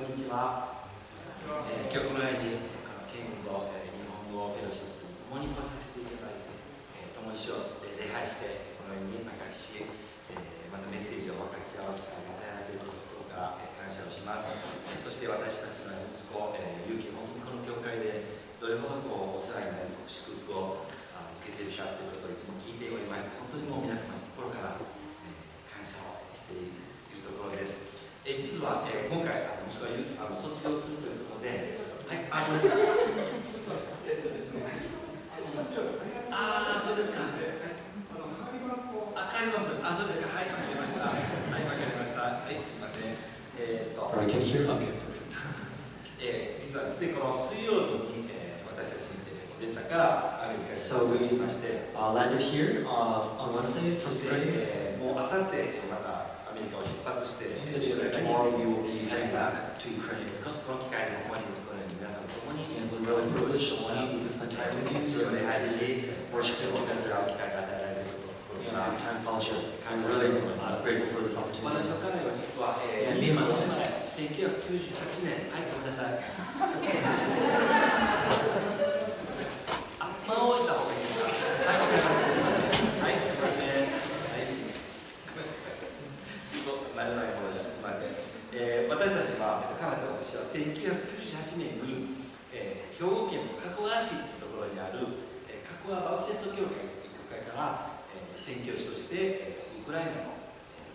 こんにちは。今日このように県と日本語フェローシップともに来させていただいて、共に一緒礼拝してこのように明かし、またメッセージを分かち合う機会が与えられていることから感謝をします。そして私たちの息子、勇気、本当にこの教会でどれほどお世話になり祝福を受けているかということをいつも聞いておりまして、本当にもう皆様の心から感謝をしているところです。実は今回息子が卒業するということで、はい、ごめんなさい。そうですか。帰ります。そうですか。はい、わかりました。はい、わかりました。はい、すみません。Can you hear? Okay. 実はですね、この水曜日に私たちオデッサからアメリカに到着しまして、landed here on Wednesday. そしてもうあさってまたアメリカを出発して、tomorrow we will be heading back to Ukraine. この機会にここに皆さんと共に And we're really privileged to spend time with you, 礼拝し、worshiping 会う together, 機会が与えられることを and have time fellowship. I'm really grateful for this 私 opportunity. の彼は実は、Yeah, 25 me and my 年 wife. 前、1998年、はい、ごめんなさい。間を置いた方がいいですか。はい、はい、すみません。はい。慣れないものじゃすみません。私たちは、彼と私は1998年に、兵庫県の加古川市というところにある、加古川バプテスト教会から、宣教師として、ウクライナの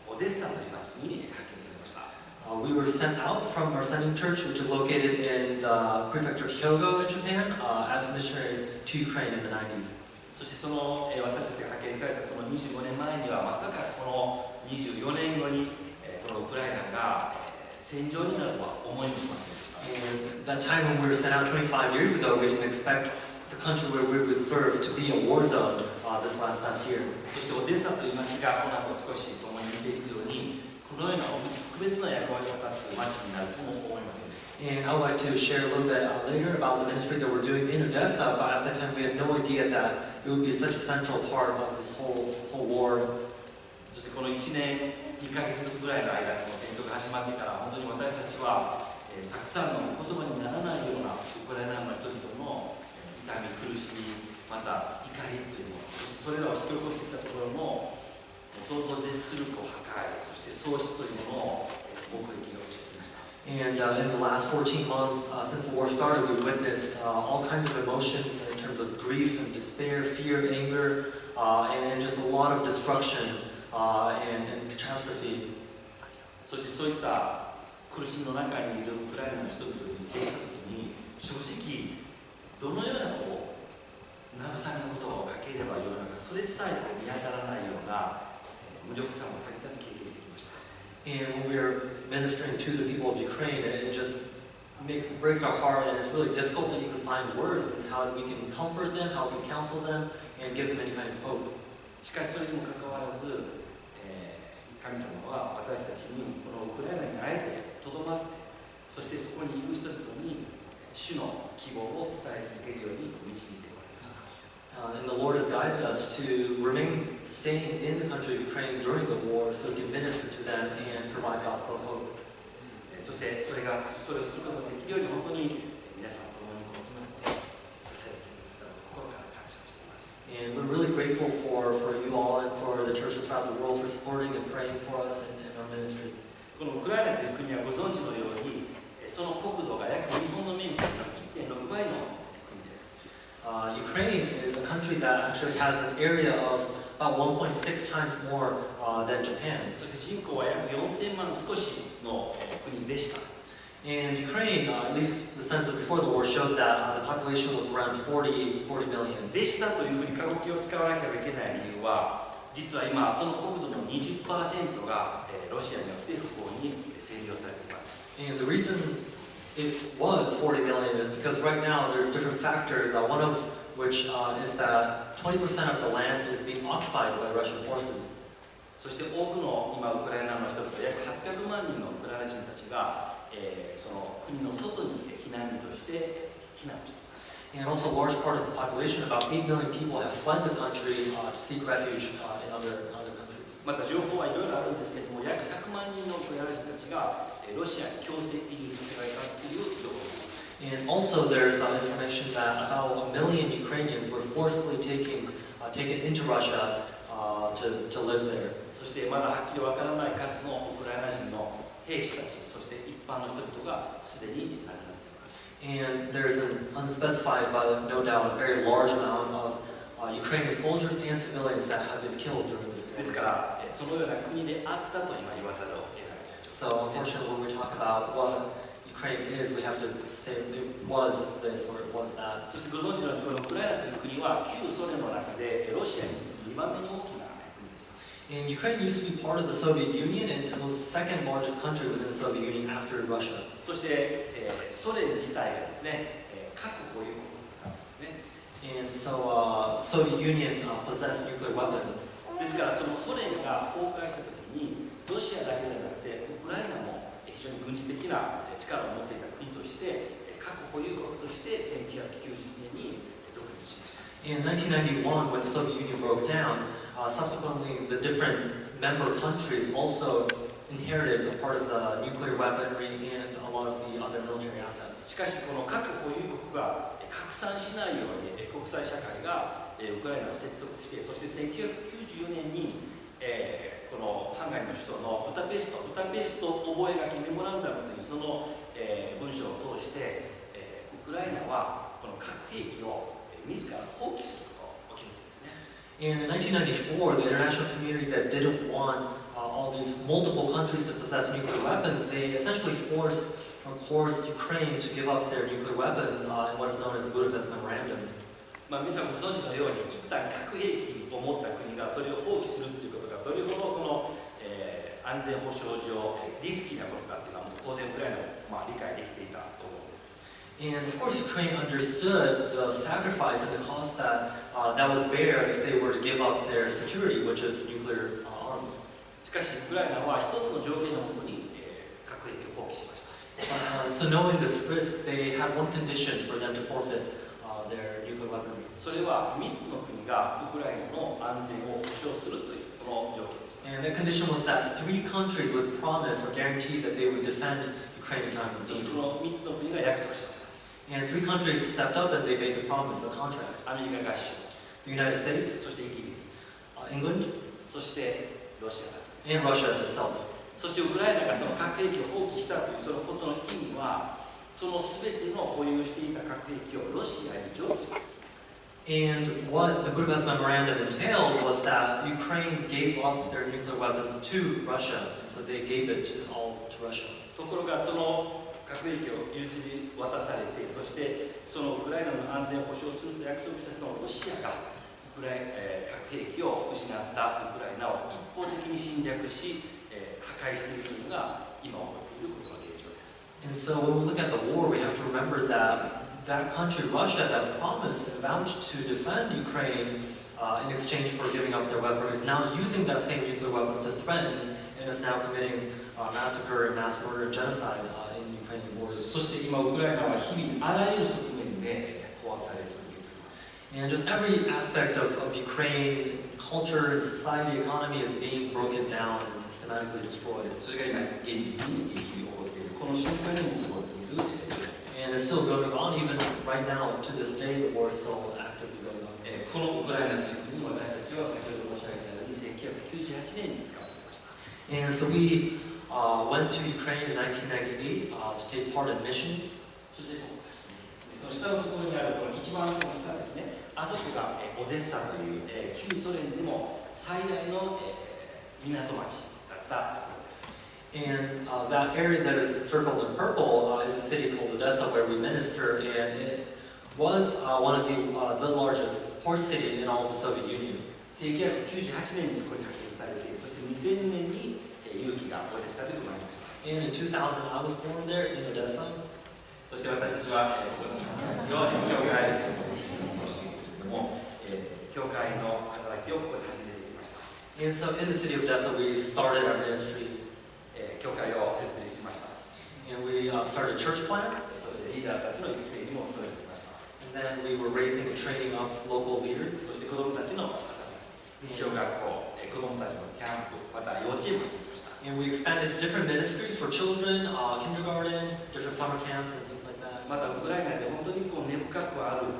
オデッサという町に派遣されました。We were sent out from our sending church, which is located in the prefecture of Hyogo in Japan, as missionaries to Ukraine in the 90s. そしてその、私たちが派遣されたその25年前にはまさかこの24年後に、このウクライナが、戦場になるとは思いもしませんでした。And that time when we were sent out 25 years ago, we didn't expect the country where we would serve to be a war zone this past year. そしてオデッサという町がこの後少し共に見ていくように、このような特別な役割を果たす町になるとも思いませんでした。And I would like to share a little bit later about the ministry that we're doing in Odessa, but at that time we had no idea that it would be such a central part of this whole war. そしてこの1年2ヶ月ぐらいの間、この戦争が始まってから本当に私たちは、たくさんの言葉にならないようなウクライナの人々の痛み、苦しみ、また怒りというもの、それらを引き起こしてきたところの想像を絶する破壊、そして喪失というものを目撃をしてきました。And in the last 14 months since the war started, we've witnessed all kinds of emotions in terms of grief and despair, fear, anger, and just a lot of destruction and catastrophe. そしてそういった苦しみの中にいるウクライナの人々に接したときに、正直どのような慰めの言葉をかければよいのか、それさえ見当たらないような無力さもたびたび経験してきました。And when we're ministering to the people of Ukraine, it just breaks our heart, and it's really difficult to even find words and how we can comfort them, how we can counsel them, and give them any kind of hope. しかしそれにもかかわらず、神様は私たちにこのウクライナにあえてとどまって、そしてそこにいる人々に主の希望を伝え続けるように導いておられました。And the Lord has guided us to staying in the country of Ukraine during the war so we can minister to them and provide gospel hope. そしてそれをすることができるように本当に皆さんと共にこう祈って支えてくれた心から感謝をしています。And we're really grateful for you all and for the churches throughout the world for supporting and praying for us in our ministry. このウクライナという国はご存知のように、その国土が約日本の面積の 1.6 倍の国です。Ukraine is a country that actually has an area of about 1.6 times more than Japan. そして人口は約4000万少しの国でした。And Ukraine, at least the census before the war showed that the population was around 40 million. でしたというふうに過去形を使わなければいけない理由は、実は今その国土の 20% がロシアによって不法に占領されています。And the reason it was 40 million is because right now there's different factors, one of which is that 20% of the land is being occupied by Russian forces. そして多くの今ウクライナの人々、約800万人のウクライナ人たちが、その国の外に避難民として避難しています。And also a large part of the population, about 8 million people, have fled the country to seek refuge in other countries. また情報はいろいろあるんですけれども、約100万人のウクライナ人たちがロシアに強制移住させられたという情報です。And also there's information that about 1 million Ukrainians were forcibly taken into Russia to live there. そしてまだはっきりわからない数のウクライナ人の兵士たち、そして一般の人々がすでに亡くなっています。And there's an unspecified, but no doubt, a very large amount of Ukrainian soldiers and civilians that have been killed during this です war. からそのような国であったと今言わざるを得ない。 So unfortunately, when we talk about what Ukraine is, we have to say it was this or it was that. そしてご存知のようにこのウクライナという国は旧ソ連の中でロシアに次ぐ2番目に大きな国です。 And Ukraine used to be part of the Soviet Union and it was the second largest country within the Soviet Union after Russia. そして、ソ連自体がですね、核保有国だったんですね。 And so Soviet Union possessed nuclear weapons. ですからそのソ連が崩壊したときにロシアだけではなくてウクライナも非常に軍事的な力を持っていた国として核保有国として1991年に独立しました。 In 1991, when the Soviet Union broke down, subsequently the different member countries also inherited a part of the nuclear weaponry and a lot of the other military assets. しかしこの核保有国が拡散しないように国際社会がウクライナを説得して、そして1994年にこのハンガリーの首都のブダペスト覚書メモランダムというその文章を通してウクライナはこの核兵器を自ら放棄することを決めてですね。 And in 1994, the international community that didn't want all these multiple countries to possess nuclear weapons, they essentially forced Ukraine to give up their nuclear weapons in what is known as the Budapest Memorandum. 皆さんご存知のように一旦核兵器を持った国がそれを放棄するということがどれほどその、安全保障上リスキーなことかというのは当然ウクライナも理解できていたと思うんです。 And of course, Ukraine understood the sacrifice and the cost that that would bear if they were to give up their security, which is nuclear arms. しかしウクライナは一つの条件のもとに、核兵器を放棄しました。 So knowing this risk, they had one condition for them to forfeit their nuclear weaponry. それは3つの国がウクライナの安全を保障するというその条件でした。 And the condition was that 3 countries would promise or guarantee that they would defend Ukraine in time of そして need. この3つの国が約束しました。 And 3 countries stepped up and they made the promise, a contract. アメリカ合衆、 The United States, そしてイギリス、 England, そしてロシアだ。 and Russia itself. そしてウクライナがその核兵器を放棄したというそのことの意味は、その全ての保有していた核兵器をロシアに譲渡したんです。 And what the Budapest Memorandum entailed was that Ukraine gave up their nuclear weapons to Russia. And so they gave it all to Russia. ところがその核兵器を譲り渡されて、そしてそのウクライナの安全を保障すると約束したそのロシアが核兵器を失ったウクライナを一方的に侵略し、破壊しているのが今起こっていることの現状です。 And so when we look at the war, we have to remember that that country, Russia, that promised and vouched to defend Ukraine in exchange for giving up their weapons, is now using that same nuclear weapons to threaten and is now committing massacre and mass murder and genocide in Ukrainian borders. そして今ウクライナは日々あらゆる側面で壊され続けています。 And just every aspect of Ukraine, culture, society, economy is being broken down and systematically destroyed. それが今現実に日々起こっている、この瞬間にも起こっている状態です。 And it's still going on, even right now, to this day, the war is still actively going on. このウクライナという国に私たちは先ほど申し上げたように1998年に使われていました。 And so we went to Ukraine in 1998 to take part in missions. そしてここですね、その下のところにあるこの一番下ですね、あそこがオデッサという旧ソ連でも最大の港町だったところです。 And that area that is circled in purple is a city called Odessa where we minister, and it was one of the largest port city in all of the Soviet Union. 1998年にそこに派遣されて、そして2000年に勇気がオデッサで生まれました。 And in 2000, I was born there in Odessa. そして私たちはここに教会ですけれども、教会の働きをここで始めていきました。 And so in the city of Odessa, we started our ministry. 教会を設立しました。 And we started a church plant. そしてリーダーたちの育成にも努めてきました。 And then we were raising and training up local leaders. そして子どもたちの働き。小学校、子どもたちのキャンプ、また幼稚園も始めました。And we expanded to different ministries for children, kindergarten, different summer camps and things like that. またウクライナで本当に根深くあるい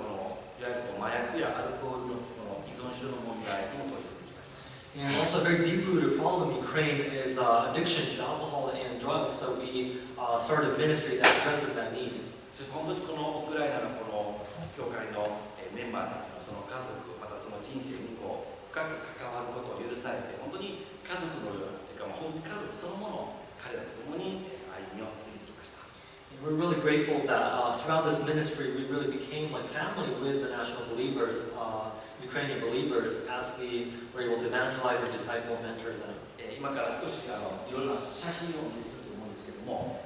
わゆる麻薬やアルコールの依存症の問題にも取り組んできました。And also a very deep-rooted problem in Ukraine is addiction to alcohol and drugs. So we started a ministry that addresses that need. 本当にこのウクライナの教会のメンバーたちのその家族、またその人生に深く関わることを許されて、本当に家族のようなというか、本当に家族そのものを彼らと共に歩みを過ぎてきました。And we're really grateful that throughout this ministry we really became like family with the national believers, Ukrainian believers, as we were able to evangelize and disciple and mentor them. 今から少しいろいろな写真をお見せすると思うんですけども、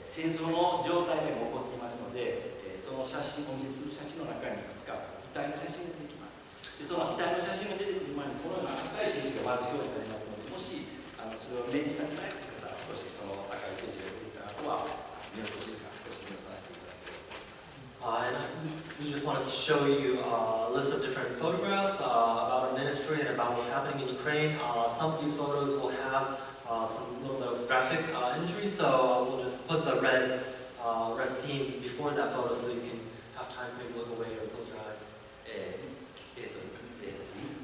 戦争の状態が起こっていますので、その写真お見せする写真の中にいくつか遺体の写真が出てきます。でその遺体の写真が出てくる前にこのような赤いページがまず表示されますので、もしそれを目にしたくないという方は少しその赤いページが出てきた後は見落としから少し見落としていただければと思います。And we just want to show you a list of different photographs about our ministry and about what's happening in Ukraine. Some of these photos will have some little bit of graphic imagery, so we'll just put the red scene before that photo so you can have time to maybe look away or close your eyes.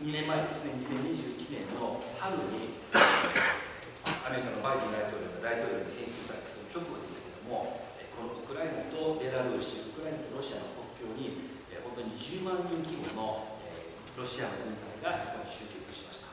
2年前ですね、2021年の春にアメリカのバイデン大統領が大統領に選出されたその直後でしたけれども、このウクライナとベラルーシ、ウクライナとロシアの国境に本当に10万人規模のロシアの軍隊がそこに集結しました。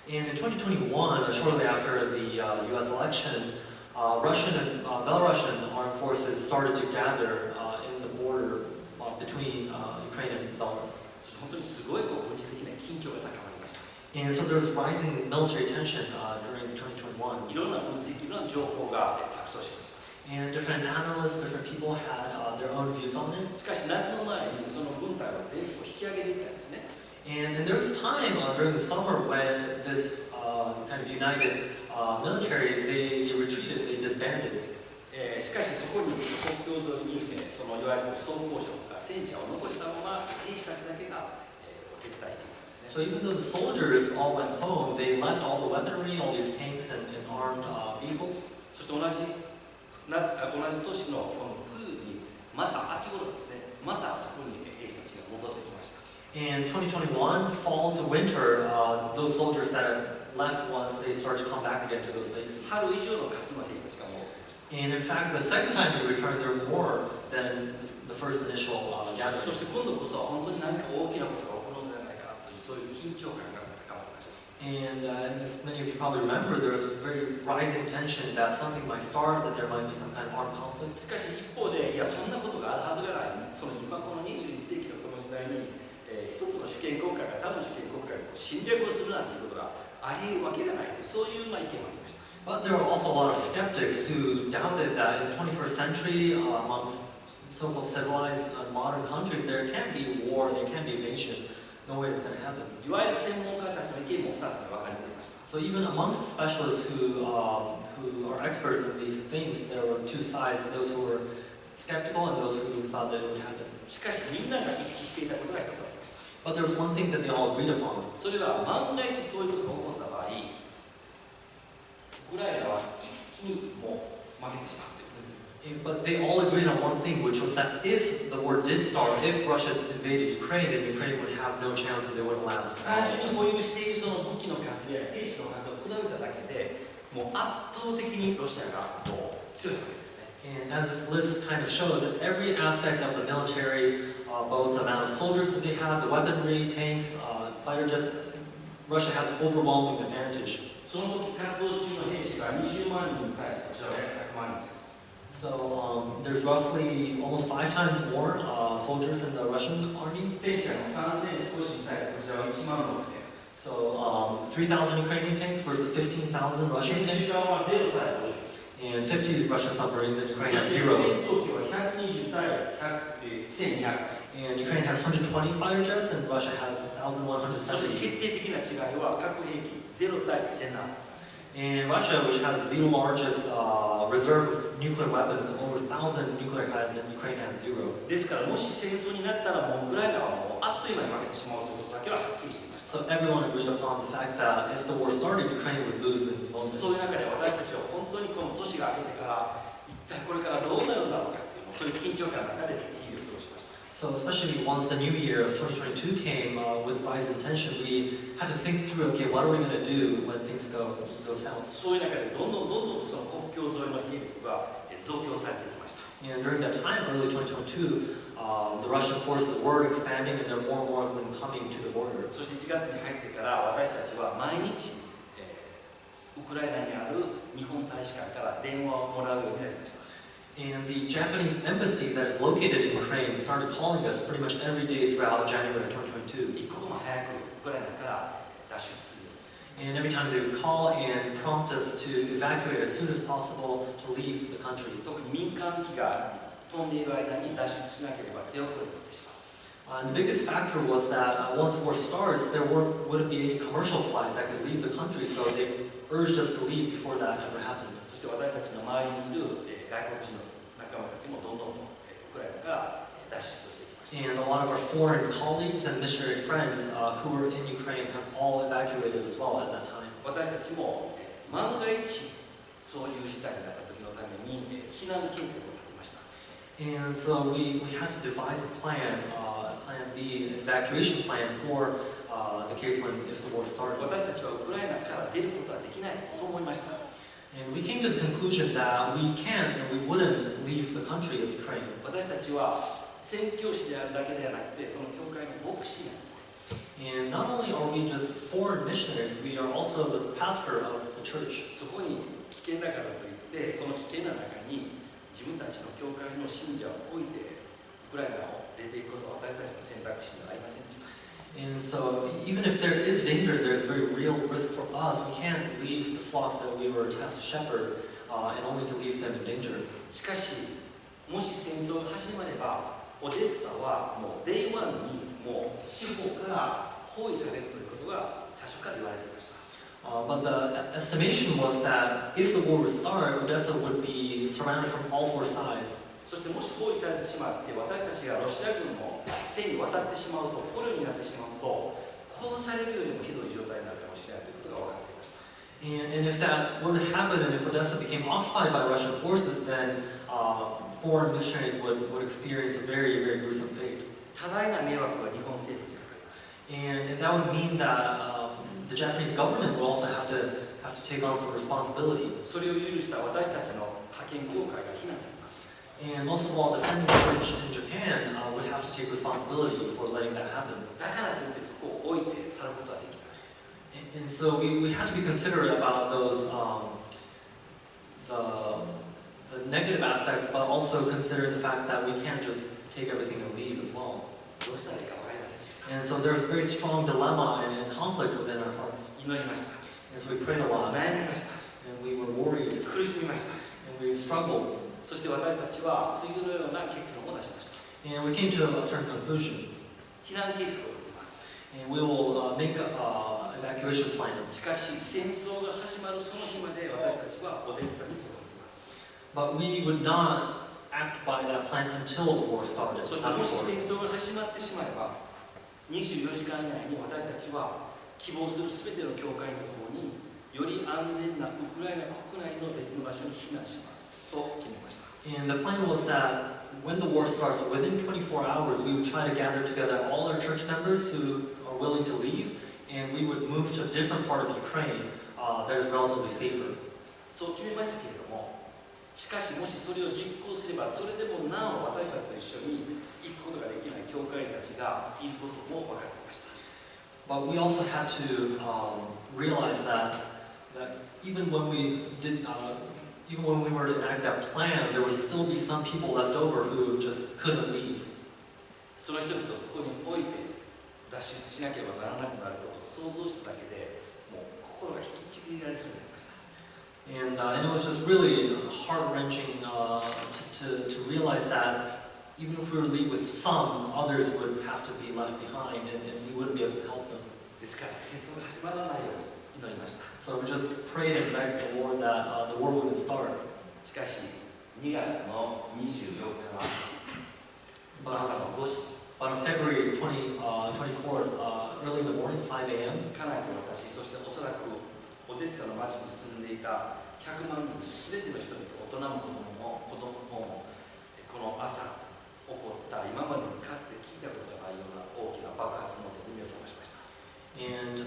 And in 2021, shortly after the U.S. election, Russian and Belarusian armed forces started to gather in the border between Ukraine and Belarus. 本当にすごい軍事的な緊張が高まりました。And so there was rising military tension during 2021. いろんな分析、いろんな情報が錯綜しました。And different analysts, different people had their own views on it. しかし夏の前にその軍隊は全部引き上げていったんですね。And there was a time during the summer when this kind of united military, they retreated, they disbanded. しかしそこに国境沿いにそのいわゆる装甲車とか戦車を残したまま兵士たちだけが撤退していたんですね。 So even though the soldiers all went home, they left all the weaponry, all these tanks and armed vehicles. そして同じ年のこの冬にまた秋頃ですね、またそこに兵士たちが戻ってきました。In 2021, fall to winter, those soldiers that left once they started to come back again to those bases. 春以上の数の兵士たちが戻ってきました。 And in fact, the second time they returned, there were more than the first initial gathering. そして今度こそ本当に何か大きなことが起こるのではないかなというそういう緊張感が高まりました。 And as many of you probably remember, there was very rising tension that something might start, that there might be some kind of armed conflict. しかし一方で、いやそんなことがあるはずがない、その今この21世紀のこの時代に、一つの主権国家が他の主権国家に侵略をするなんていうことがあり得るわけがないというそういう意見もありました。 But there were also a lot of skeptics who doubted that in the 21st century, amongst so-called civilized modern countries, there can be war, there can be invasion. No way it's going to happen. いわゆる専門家たちの意見も2つに分かれていました。 So even amongst specialists who are experts in these things, there were two sides: those who were skeptical and those who thought that it would happen. しかしみんなが一致していたことが一つありました。 But there was one thing that they all agreed upon. それは万が一そういうことが起こった場合、ウクライナは一気にもう負けてしまうということです。 But they all agreed on one thing, which was that if the war did start, if Russia invaded Ukraine, then Ukraine would have no chance and they wouldn't last. 単純に保有しているその武器の数や兵士の数を比べただけで、もう圧倒的にロシアがもう強いわけですね。 And as this list kind of shows, that every aspect of the military, both the amount of soldiers that they have, the weaponry, tanks, fighter jets, Russia has an overwhelming advantage. その時活動中の兵士が20万人に対してこちらは約100万人です。 So there's roughly almost 5 times more soldiers in the Russian army. 戦車の3000少しに対してこちらは1万6000。 So 3,000 Ukrainian tanks versus 15,000 Russian 戦 tanks. 車は0対50。 And 50 Russian submarines and Ukraine has 0. 戦闘機は120対1200。 And Ukraine has 120 fighter jets and Russia has そして 1,170. 決定的な違いは核兵器0対1000なんです。 And Russia, which has the largest reserve nuclear weapons. Over 1,000 nuclear has, and Ukraine has 0. ですからもし戦争になったらもうウクライナはもうあっという間に負けてしまうということだけははっきりしていました。 So everyone agreed upon the fact that if the war started, Ukraine would lose in そういう moments. 中で私たちは本当にこの年が明けてから一体これからどうなるんだろうかっていうそういう緊張感の中で日々を過ごしました。 So especially once the new year of 2022 came with rising tension, we had to think through, okay, what are we going to do when things go south? そういう中でどんどんとその国境沿いの兵力が増強されてきました。 And during that time, early 2022, the Russian forces were expanding, and there were more and more of them coming to the border. そして1月に入ってから私たちは毎日、ウクライナにある日本大使館から電話をもらうようになりました。 And the Japanese embassy that is located in Ukraine started calling us pretty much every day throughout January of 2022. 一刻も早くウクライナから脱出するように。 And every time they would call and prompt us to evacuate as soon as possible to leave the country. 特に民間機が飛んでいる間に脱出しなければ手遅れになってしまう。 And the biggest factor was that once war starts, there wouldn't be any commercial flights that could leave the country, so they urged us to leave before that ever happened. そして私たちの周りにいる外国人の仲間たちもどんどんとウクライナから脱出をしてきました。 And a lot of our foreign colleagues and missionary friends who were in Ukraine have all evacuated as well at that time. 私たちも万が一そういう事態になった時のために避難計画を立てました。 And so we had to devise a plan B, an evacuation plan for the case if the war started. 私たちはウクライナから出ることはできない、そう思いました。 And we came to the conclusion that we can't and we wouldn't leave the country of Ukraine. 私たちは宣教師であるだけではなくて、その教会の牧師なんですね。 And not only are we just foreign missionaries, we are also the pastor of the church. そこに危険だからといって、その危険な中に自分たちの教会の信者を置いてウクライナを出ていくことは私たちの選択肢ではありませんでした。 And so even if there is danger, there's very real risk for us. We can't leave the flock that we were tasked to shepherd and only to leave them in danger. しかし、もし戦争が始まれば、オデッサはもう Day1 にもう四方から包囲されるということが最初から言われていました。 But the estimation was that if the war would start, Odessa would be surrounded from all four sides. そしてもし包囲されてしまって私たちがロシア軍の手に渡ってしまうと捕虜になってしまうと殺されるよりもひどい状態になるかもしれないということが分かっていました。 And if that were to happen, and if Odessa became occupied by Russian forces, then foreign missionaries would experience a very, very gruesome fate. 多大な迷惑が日本政府にかかります。 And that would mean that the Japanese government would also have to take on some responsibility. それを許した私たちの派遣教会が非難されます。 And most of all, the sending church in Japan would have to take responsibility for letting that happen. だからといってそこを置いて去ることはできない。 And so we had to be considerate about those the negative aspects, but also consider the fact that we can't just take everything and leave as well. どうしたらいいか分かりませんでした。 And so there's a very strong dilemma and conflict within our hearts. 祈りました。 And so we prayed a lot, 悩みました。 and we were worried, 苦しみました。 and we struggled. そして私たちは次のような結論を出しました。 And we came to a certain conclusion. 避難計画を立てます。 And we will make an evacuation plan. しかし戦争が始まるその日まで私たちはオデッサにとどまります。 But we would not act by that plan until the war started. そしてもし戦争が始まってしまえば24時間以内に私たちは希望する全ての教会とともにより安全なウクライナ国内の別の場所に避難しますと決めました。 And the plan was that when the war starts, within 24 hours, we would try to gather together all our church members who are willing to leave, and we would move to a different part of Ukraine that is relatively safer. そう決めましたけれども、しかしもしそれを実行すればそれでもなお私たちと一緒に行くことができない教会たちがいることも分かっていました。 But we also had to realize that even when we were to enact that plan, there would still be some people left over who just couldn't leave. その人々をそこに置いて脱出しなければならなくなることを想像しただけでもう心が引きちぎられそうになりました。 And it was just really heart-wrenching to realize that even if we were to leave with some, others would have to be left behind, and we wouldn't be able to help them. ですから戦争が始まらないように祈りました。 So we just prayed and begged the Lord that the war wouldn't start. しかし2月の24日の朝の5時 But on February 24th, early in the morning, 5 a.m., 家内と私、そしておそらくオデッサの町に住んでいた100万人すべての人々、大人も子供もこの朝起こった今までにかつて聞いたことがないような大きな爆発の手に目を覚ましました。and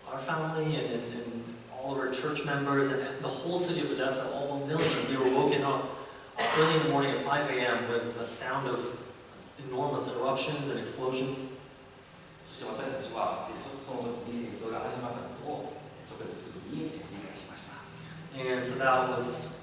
our family and all of our church members and the whole city of Odessa, all 1 million, we were woken up early in the morning at 5 a.m. with the sound of enormous eruptions and explosions. そして私たちはその時に戦争が始まったことをそこですぐに理解しました。And so that was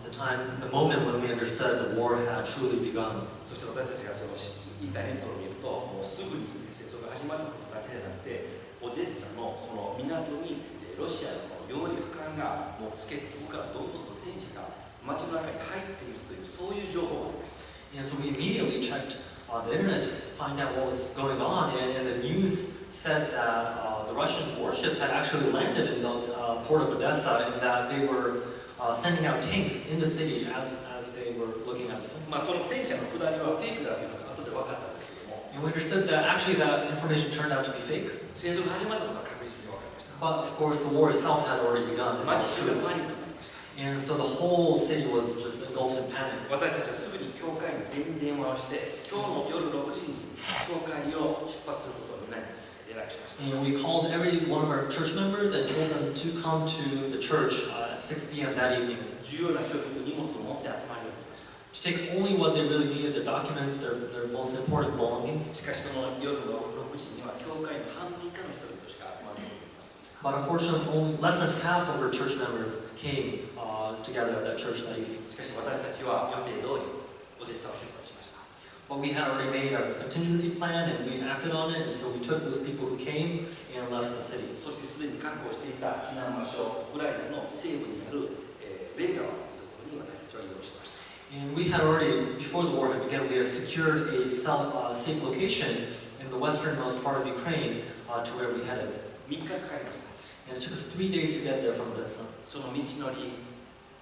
the moment when we understood the war had truly begun. そして私たちがそのインターネットを見ると、もうすぐに戦争が始まることだけでなくて、オデッサのその港にロシアの揚陸艦がもうつけて、そこからどんどんと戦車が街の中に入っているというそういう情報がありました。And so we immediately checked the internet just to find out what was going on, and the news said that the Russian warships had actually landed in the port of Odessa, and that they were sending out tanks in the city as they were looking at the film. その戦車の下りはフェイクだというのが後で分かったんですけども、 And we understood that actually that information turned out to be fake. 戦争が始まったことが確実に分かりました。 But of course, the war itself had already begun. And, 街中がパニックになりました。 and so the whole city was just engulfed in panic. 私たちはすぐに教会に全員電話をして、今日の夜6時に教会を出発することをみんなに連絡しました。 And we called every one of our church members and told them to come to the church at 6 p.m. that evening. 重要な書類と荷物を持って集まりをしました。 To take only what they really needed, their documents, their most important belongings. しかしその夜の6時には教会の半分以下の人々しか集まることができませんでした。 But unfortunately, only less than half of our church members came together at that church that evening. しかし私たちは予定通りオデッサを出発しました。 But we had already made our contingency plan and we acted on it, and so we took those people who came and left the city. そしてすでに確保していた避難場所、ウクライナの西部にあるベルガワというところに私たちは移動しました。 And we had already, before the war had begun, we had secured a safe location in the westernmost part of Ukraine to where we headed. 3日かかりました。 And it took us 3 days to get there from Odessa. その道のり、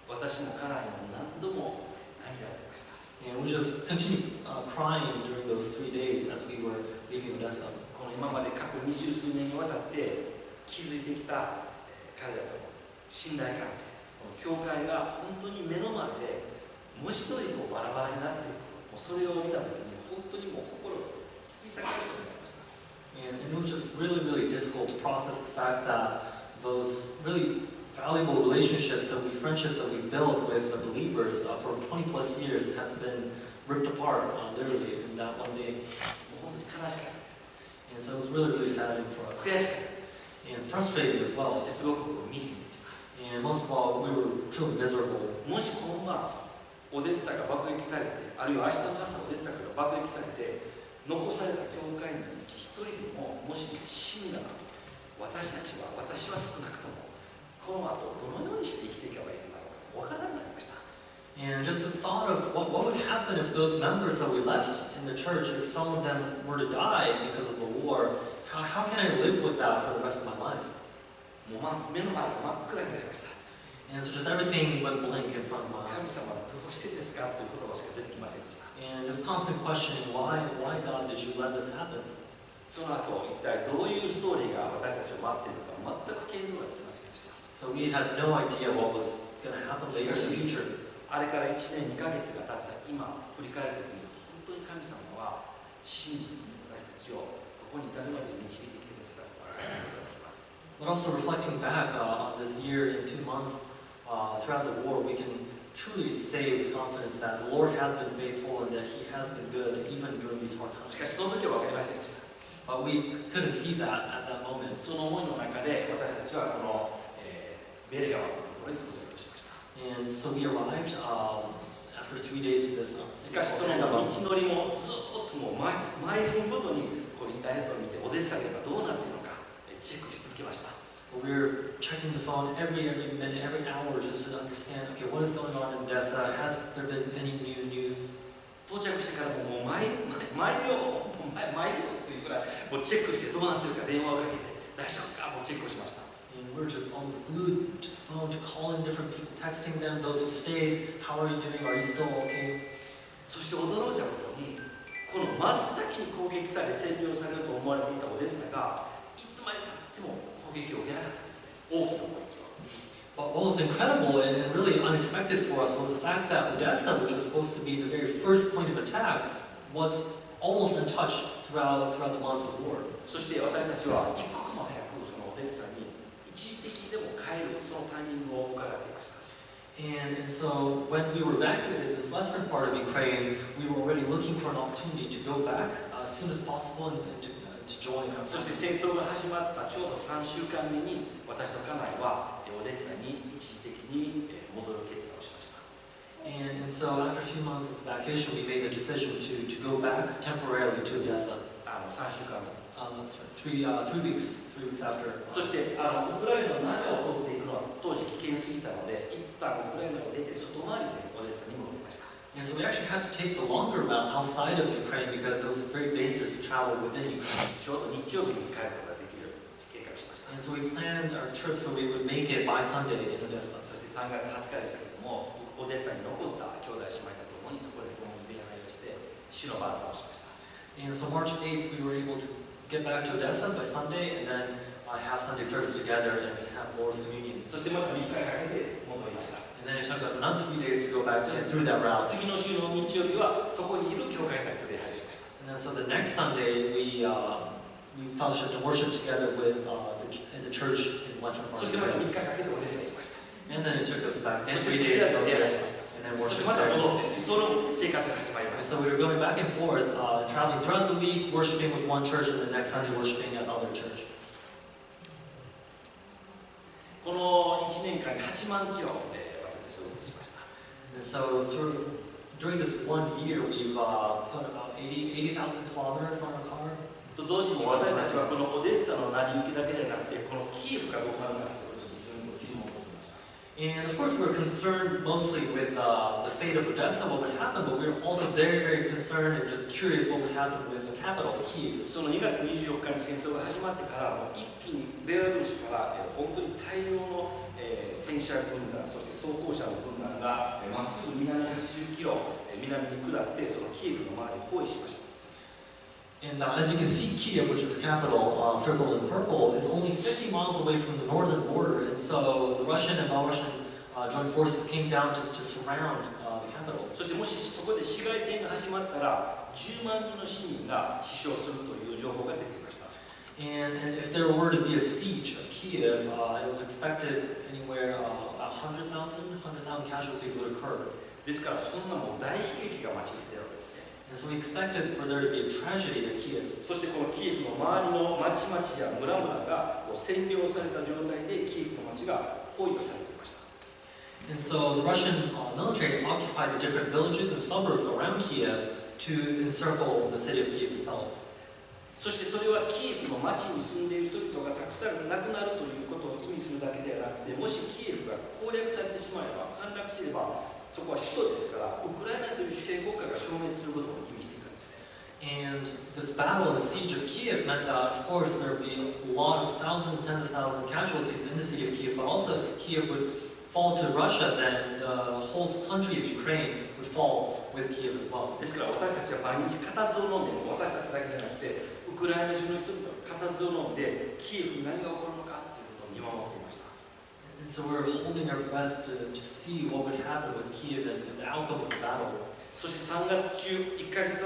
私も家内も何度も涙が出ました。 And we just continued crying during those 3 days as we were leaving Odessa. この今まで過去20数年にわたって築いてきた彼らとの信頼関係、この教会が本当に目の前で文字通りこうバラバラになっていく、もうそれを見たときに本当にもう心が引き裂かれるようになりました。 And it was just really, really difficult to process the fact that those really valuable friendships that we built with the believers for 20 plus years has been ripped apart literally in that one day. もう本当に悲しかったです。 And so it was really, really saddening for us. 悔しかったです。 And frustrating as そ well. してすごく惨めでした。 And most of all, we were truly miserable. もし今晩オデッサが爆撃されて、あるいは明日の朝オデッサが爆撃されて、残された教会に一人でももし死んだら、私は少なくともこの後どのようにして生きていけばいいのだろうかわからなくなりました。 And just the thought of what would happen if those members that we left in the church, if some of them were to die because of the war, how can I live with that for the rest of my life? もう目の前が真っ暗になりました。 And so just everything went blank in front of my 神 eyes. 様はどうしてですかという言葉しか出てきませんでした。 And just constant questioning, why God did you let this happen? その後一体どういうストーリーが私たちを待っているのか全く見当がつきませんでした。 So we had no idea what was going to happen later in the future. あれから1年2ヶ月が経った今振り返るときに本当に神様は真実に私たちをここに至るまで導いてくれたと明かしていただきます。 But also reflecting back on this year and 2 months throughout the war, we can truly say with confidence that the Lord has been faithful and that He has been good even during these hard し times. かしその時は分かりませんでした。 But we couldn't see that at that moment. その思いの中で私たちはこの、ベレ川というところに到着しました。 And so we arrived after 3 days to this. しかしその道のりもずっともう毎分ごとにこのインターネットを見てオデッサが今どうなっているのかチェックし続けました。 We were checking the phone every minute, every hour just to understand, okay, what is going on in Odessa? Has there been any new news? 到着してからもう毎秒というぐらいもうチェックしてどうなっているか電話をかけて大丈夫かもうチェックをしました。And we're just almost glued to the phone, to calling different people, texting them, those who stayed, how are you doing, are you still okay? そして驚いたことに、この真っ先に攻撃され占領されると思われていたオデッサがいつまでたっても攻撃を受けなかったんですね。大きな攻撃を。But what was incredible and really unexpected for us was the fact that Odessa, which was supposed to be the very first point of attack, was almost untouched throughout the months of war. そして私たちは一刻も早くそのオデッサに一時的にでも帰るそのタイミングを伺っていました。And so when we were evacuated this western part of Ukraine, we were already looking for an opportunity to go back as soon as possible and to join us. そして戦争が始まったちょうど3週間目に私と家内はオデッサに一時的に戻る決断をしました。And so after a few months of evacuation, we made the decision to go back temporarily to Odessa. 3週間目。Three weeks after. そしてウクライナの中を通っていくのは当時危険すぎたので、一旦ウクライナを出て外回りでオデッサに戻りました。And so we actually had to take the longer route outside of Ukraine because it was very dangerous to travel within Ukraine. ちょうど日曜日に帰ることができる計画をしました。And so we planned our trip so we would make it by Sunday in Odessa. そして3月20日でしたけども、オデッサに残った兄弟姉妹と共にそこで共に礼拝をして主の晩餐をしました。And so March 8th, we were able to get back to Odessa by Sunday and then have Sunday service together and have Lord's Communion. そしてまた3日かけて戻りました。And then it took us another 3 days to go back and get through that route. 次の週の日曜日はそこにいる教会たちと礼拝しました。And then so the next Sunday, we fellowshiped and worshiped together with the church in the western part そ of してまた3 Ukraine. 日かけてオデッサに行きました。 And then it took us back そ and して 3 days to go 礼拝 there しました。 and then そして worship また there. 戻ってその生活が始まりま And した。 so we were going back and forth, traveling throughout the week, worshiping with one church, and the next Sunday worshiping at another church. この1年間に8万キロ私たちを運転しました。 And so during this 1 year, we've put about 80,000 kilometers on our car. と同時に私たちはこのオデッサの成り行きだけではなくて、このキエフがどうなるかということに非常に注目をしていました。 And of course, we were concerned mostly with the fate of Odessa, what would happen, but we were also very, very concerned and just curious what would happen with the capital, Kyiv. その2月24日に戦争が始まってからもう一気にベラルーシから本当に大量の戦車軍団、そして装甲車の軍団がまっすぐ南80キロ南に下ってそのキエフの周りを包囲しました。 And as you can see, Kyiv, which is the capital, circled in purple, is only 50 miles away from the northern border. And so the Russian and Belarusian joint forces came down to surround the capital. そしてもしそこで市街戦が始まったら10万人の市民が死傷するという情報が出ていました。 And if there were to be a siege of Kyiv, it was expected anywhere about 100,000 casualties would occur. ですからそんなもう大悲劇が待ち受けているわけですね。 And so we expected for there to be a tragedy at Kyiv. そしてこのキエフの周りの町々や村々が占領された状態でキエフの町が包囲をされていました。 And so the Russian military occupied the different villages and suburbs around Kyiv to encircle the city of Kyiv itself. そしてそれはキエフの町に住んでいる人々がたくさん亡くなるということを意味するだけではなくて、もしキエフが攻略されてしまえば、陥落すれば、そこは首都ですから、ウクライナという主権国家が消滅することを意味していたんですね。 And this battle and siege of Kyiv meant that, of course, there would be a lot of thousands, tens of thousands of casualties in the city of Kyiv, but also if Kyiv would fall to Russia, then the whole country of Ukraine would fall with Kyiv as well. ですから私たちは毎日固唾を飲んで、私たちだけじゃなくて、ウクライナ中の人々が固唾を飲んで、キエフに何が起こるのかということを見守っていました。 And so we're holding our breath to see what would happen with Kyiv and the outcome of the battle. そして3月中、1ヶ月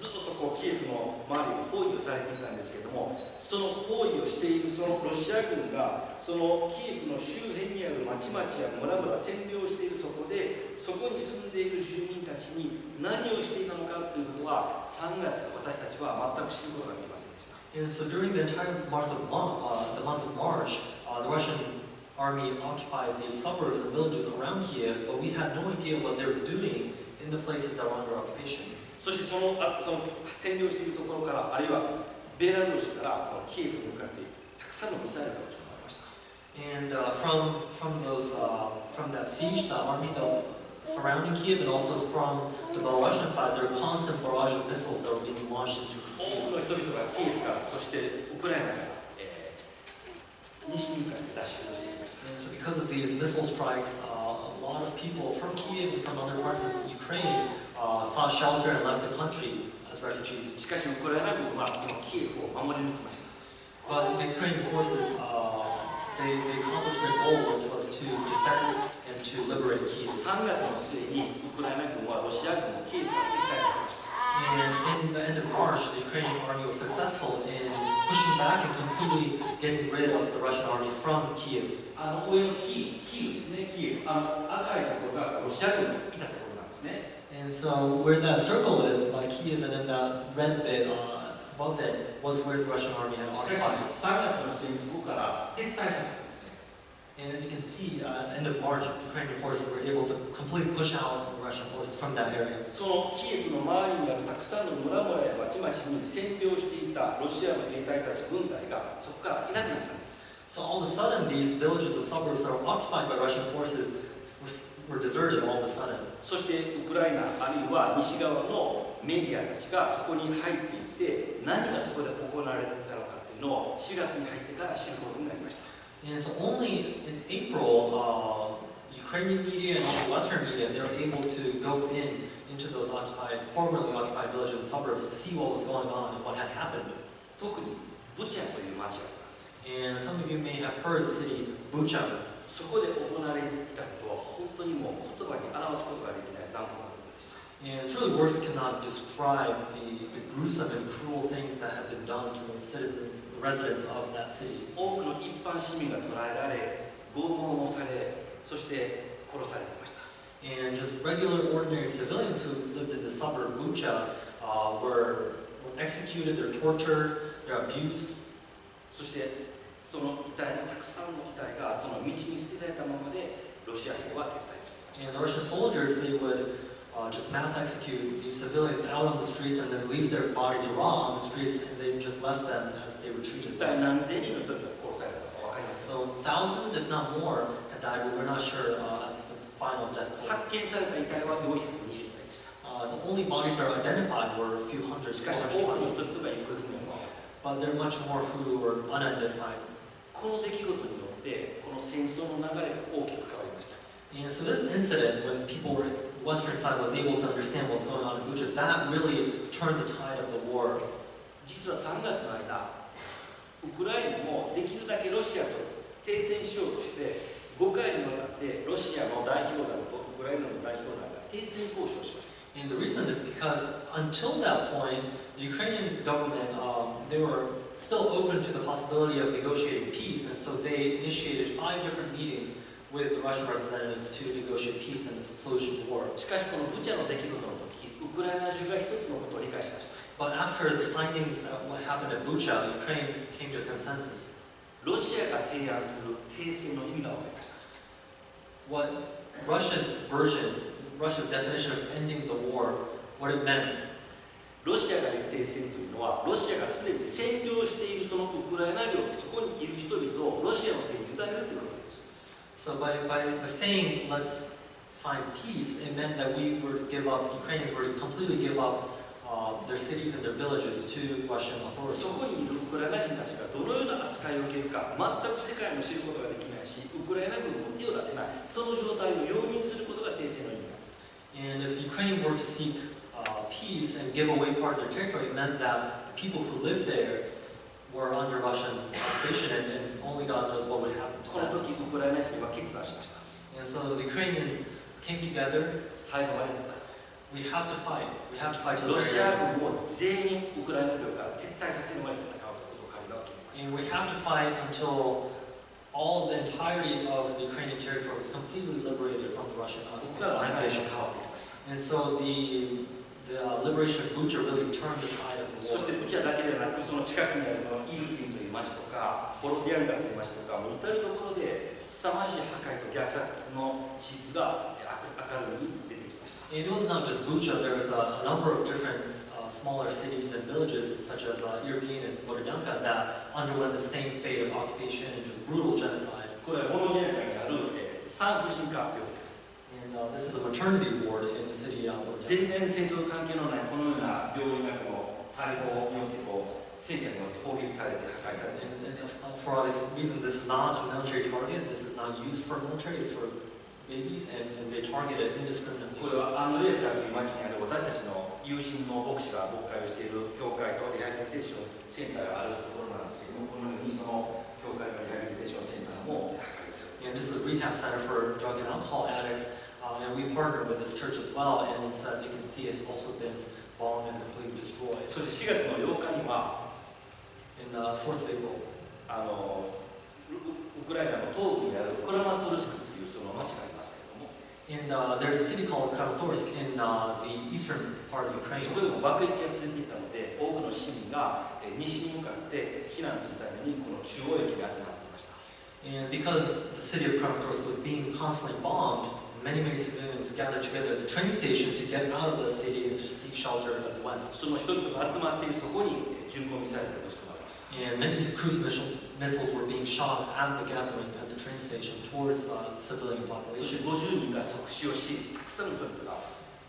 ずっとこうキエフの周りを包囲をされていたんですけれども、その包囲をしているそのロシア軍がそのキエフの周辺にある町々や村々占領しているそこで、そこに住んでいる住民たちに何をしていたのかということは3月私たちは全く知ることができませんでした。 And so during the entire month of March, the Russian army occupied these suburbs and villages around Kyiv, but we had no idea what they were doing in the places that were under occupation. そしてその占領しているところから、あるいはベラルーシからこのキエフに向かってたくさんのミサイルが撃ち込まれました。 And from that siege, the army that was surrounding Kyiv, and also from the Belarusian side, there were constant barrage of missiles that were being launched into 多 Kyiv. くの人々がキエフから、そしてウクライナから、西に向かって脱出をしていました。 And so because of these missile strikes, a lot of people from Kiev and from other parts of Ukraine sought shelter and left the country as refugees. しかしウクライナ軍はこのキエフを守り抜きました。 But the Ukrainian forces, they accomplished their goal, which was to defend and to liberate Kiev. 3月の末にウクライナ軍はロシア軍をキエフから撤退させました。 And in the end of March, the Ukrainian army was successful in pushing back and completely getting rid of the Russian army from Kiev. 上のキーウですね、キエフ。赤いところがロシア軍のいたところなんですね。 And so where that circle is by Kiev, and then that red bit above it was where the Russian army had しかし occupied. 3月の末にそこから撤退させたんですね。 And as you can see, at the end of March, Ukrainian forces were able to completely push out the Russian forces from that area. そのキエフの周りにあるたくさんの村々や町々に占領していたロシアの兵隊たち軍隊がそこからいなくなったんです。 So all of a sudden, these villages and suburbs that were occupied by Russian forces were deserted all of a sudden. そしてウクライナあるいは西側のメディアたちがそこに入っていって何がそこで行われていたのかっていうのを4月に入ってから知ることになりました。 And so only in April, Ukrainian media and also Western media, they were able to go into those formerly occupied villages and suburbs to see what was going on and what had happened. 特にブチャという町があります。 And some of you may have heard the city Bucha. そこで行われていたことは本当にもう言葉に表すことができない残酷なことでした。 And truly words cannot describe the gruesome and cruel things that have been done to the citizens, the residents of that city. 多くの一般市民が捕らえられ、拷問をされ、そして殺されていました。 And just regular, ordinary civilians who lived in the suburb Bucha were executed, they're tortured, they're abused. そしてその遺体のたくさんの遺体がその道に捨てられたままでロシア兵は撤退していました。 And the Russian soldiers, they would just mass execute these civilians out on the streets and then leave their body to rot on the streets, and they just left them as they 一 retreated. 体何千人の人が殺されたか分かりません。 So thousands, if not more, had died, but we're not sure as to the final death toll. 発見された遺体は420体でした。 The only bodies that are identified were a few hundred. しかし多くの人々が行方不明のままです。 But there are much more who were unidentified. この出来事によってこの戦争の流れが大きく変わりました。 And so this incident, when people were, the Western side was able to understand what was going on in Bucha, that really turned the tide of the war. 実は3月の間、ウクライナもできるだけロシアと停戦しようとして5回にわたってロシアの代表団とウクライナの代表団が停戦交渉をしました。 And the reason is because until that point, the Ukrainian government, they were still open to the possibility of negotiating peace, and so they initiated 5 different meetings with the Russian representatives to negotiate peace and a solution to war. しかしこのブチャの出来事の時、ウクライナ中が一つのことを理解しました。 But after the findings of what happened at Bucha, Ukraine came to a consensus. ロシアが提案する停戦の意味が分かりました。 What Russia's version, Russia's definition of ending the war, what it meant. ロシアが言う停戦というのは、ロシアがすでに占領しているそのウクライナ領とそこにいる人々をロシアの手に委ねるということです。 So by saying let's find peace, it meant that we were to give up, Ukrainians were to completely give up their cities and their villages to Russian そ authorities. こにいるウクライナ人たちがどのような扱いを受けるか全く世界の知ることができないし、ウクライナ軍も手を出せない、その状態を容認することが停戦の意味なんです。 And if Ukraine were to seek peace and give away part of their territory, it meant that the people who lived there were under Russian occupation, and only God knows what would happen to この them. 時ウクライナ人は決断しました。 And so the Ukrainians came together. 最後まで戦う。 We have to fight. We have to fight to the ロ very シア end. 軍を全員ウクライナ領から撤退させるまで戦うということを彼らは決めました。 And we have to fight until all the entirety of the Ukrainian territory was completely liberated from the Russian ここから何が変 occupation. わってきました。 And so the liberation of Bucha really turned the tide of the そ war. してブチャだけでなく、その近くにあるイルピンという町とか、ボロディアンガという町とか、もう至るところで凄まじい破壊と虐殺の地図が明るみに出てきました。 And it was not just Bucha, there was a number of different smaller cities and villages, such as Irpin and Borodyanka, that underwent the same fate of occupation and just brutal genocide. これはボロディアンガにある産婦人科病です。 And this is a maternity ward in the city of Borodyanka. 全然戦争関係のないこのような病院がこの大砲によってこう戦車によって砲撃されて破壊されている。 And for obvious reasons, this is not a military target. This is not used for military. It's for babies, and they target it indiscriminately. これはアンドレフラという町にある私たちの友人の牧師が牧会をしている教会とリハビリテーションセンターがあるところなんですけども、このようにその教会のリハビリテーションセンターも破壊をされている。 And this is a rehab center for drug and alcohol addicts, and we partner with this church as well. And it's, as you can see, it's also been bombed and completely destroyed. そして4月の8日には In 4th of April, ウクライナの東部にあるクラマトルスクというその町がありますけれども、 in there's a city called Kramatorsk in the eastern part of そ Ukraine. こでも爆撃が続いていたので、多くの市民が西に向かって避難するためにこの中央駅に集まっていました。 And because the city of Kramatorsk was being constantly bombed, many civilians gathered together at the train station to get out of the city and to seek shelter at the west. その人々が集まっているそこに巡航ミサイルが落ち込まれました。 And many cruise missiles were being shot at the gathering at the train station towards civilian そして population. 50人が即死をし、たくさんの人々が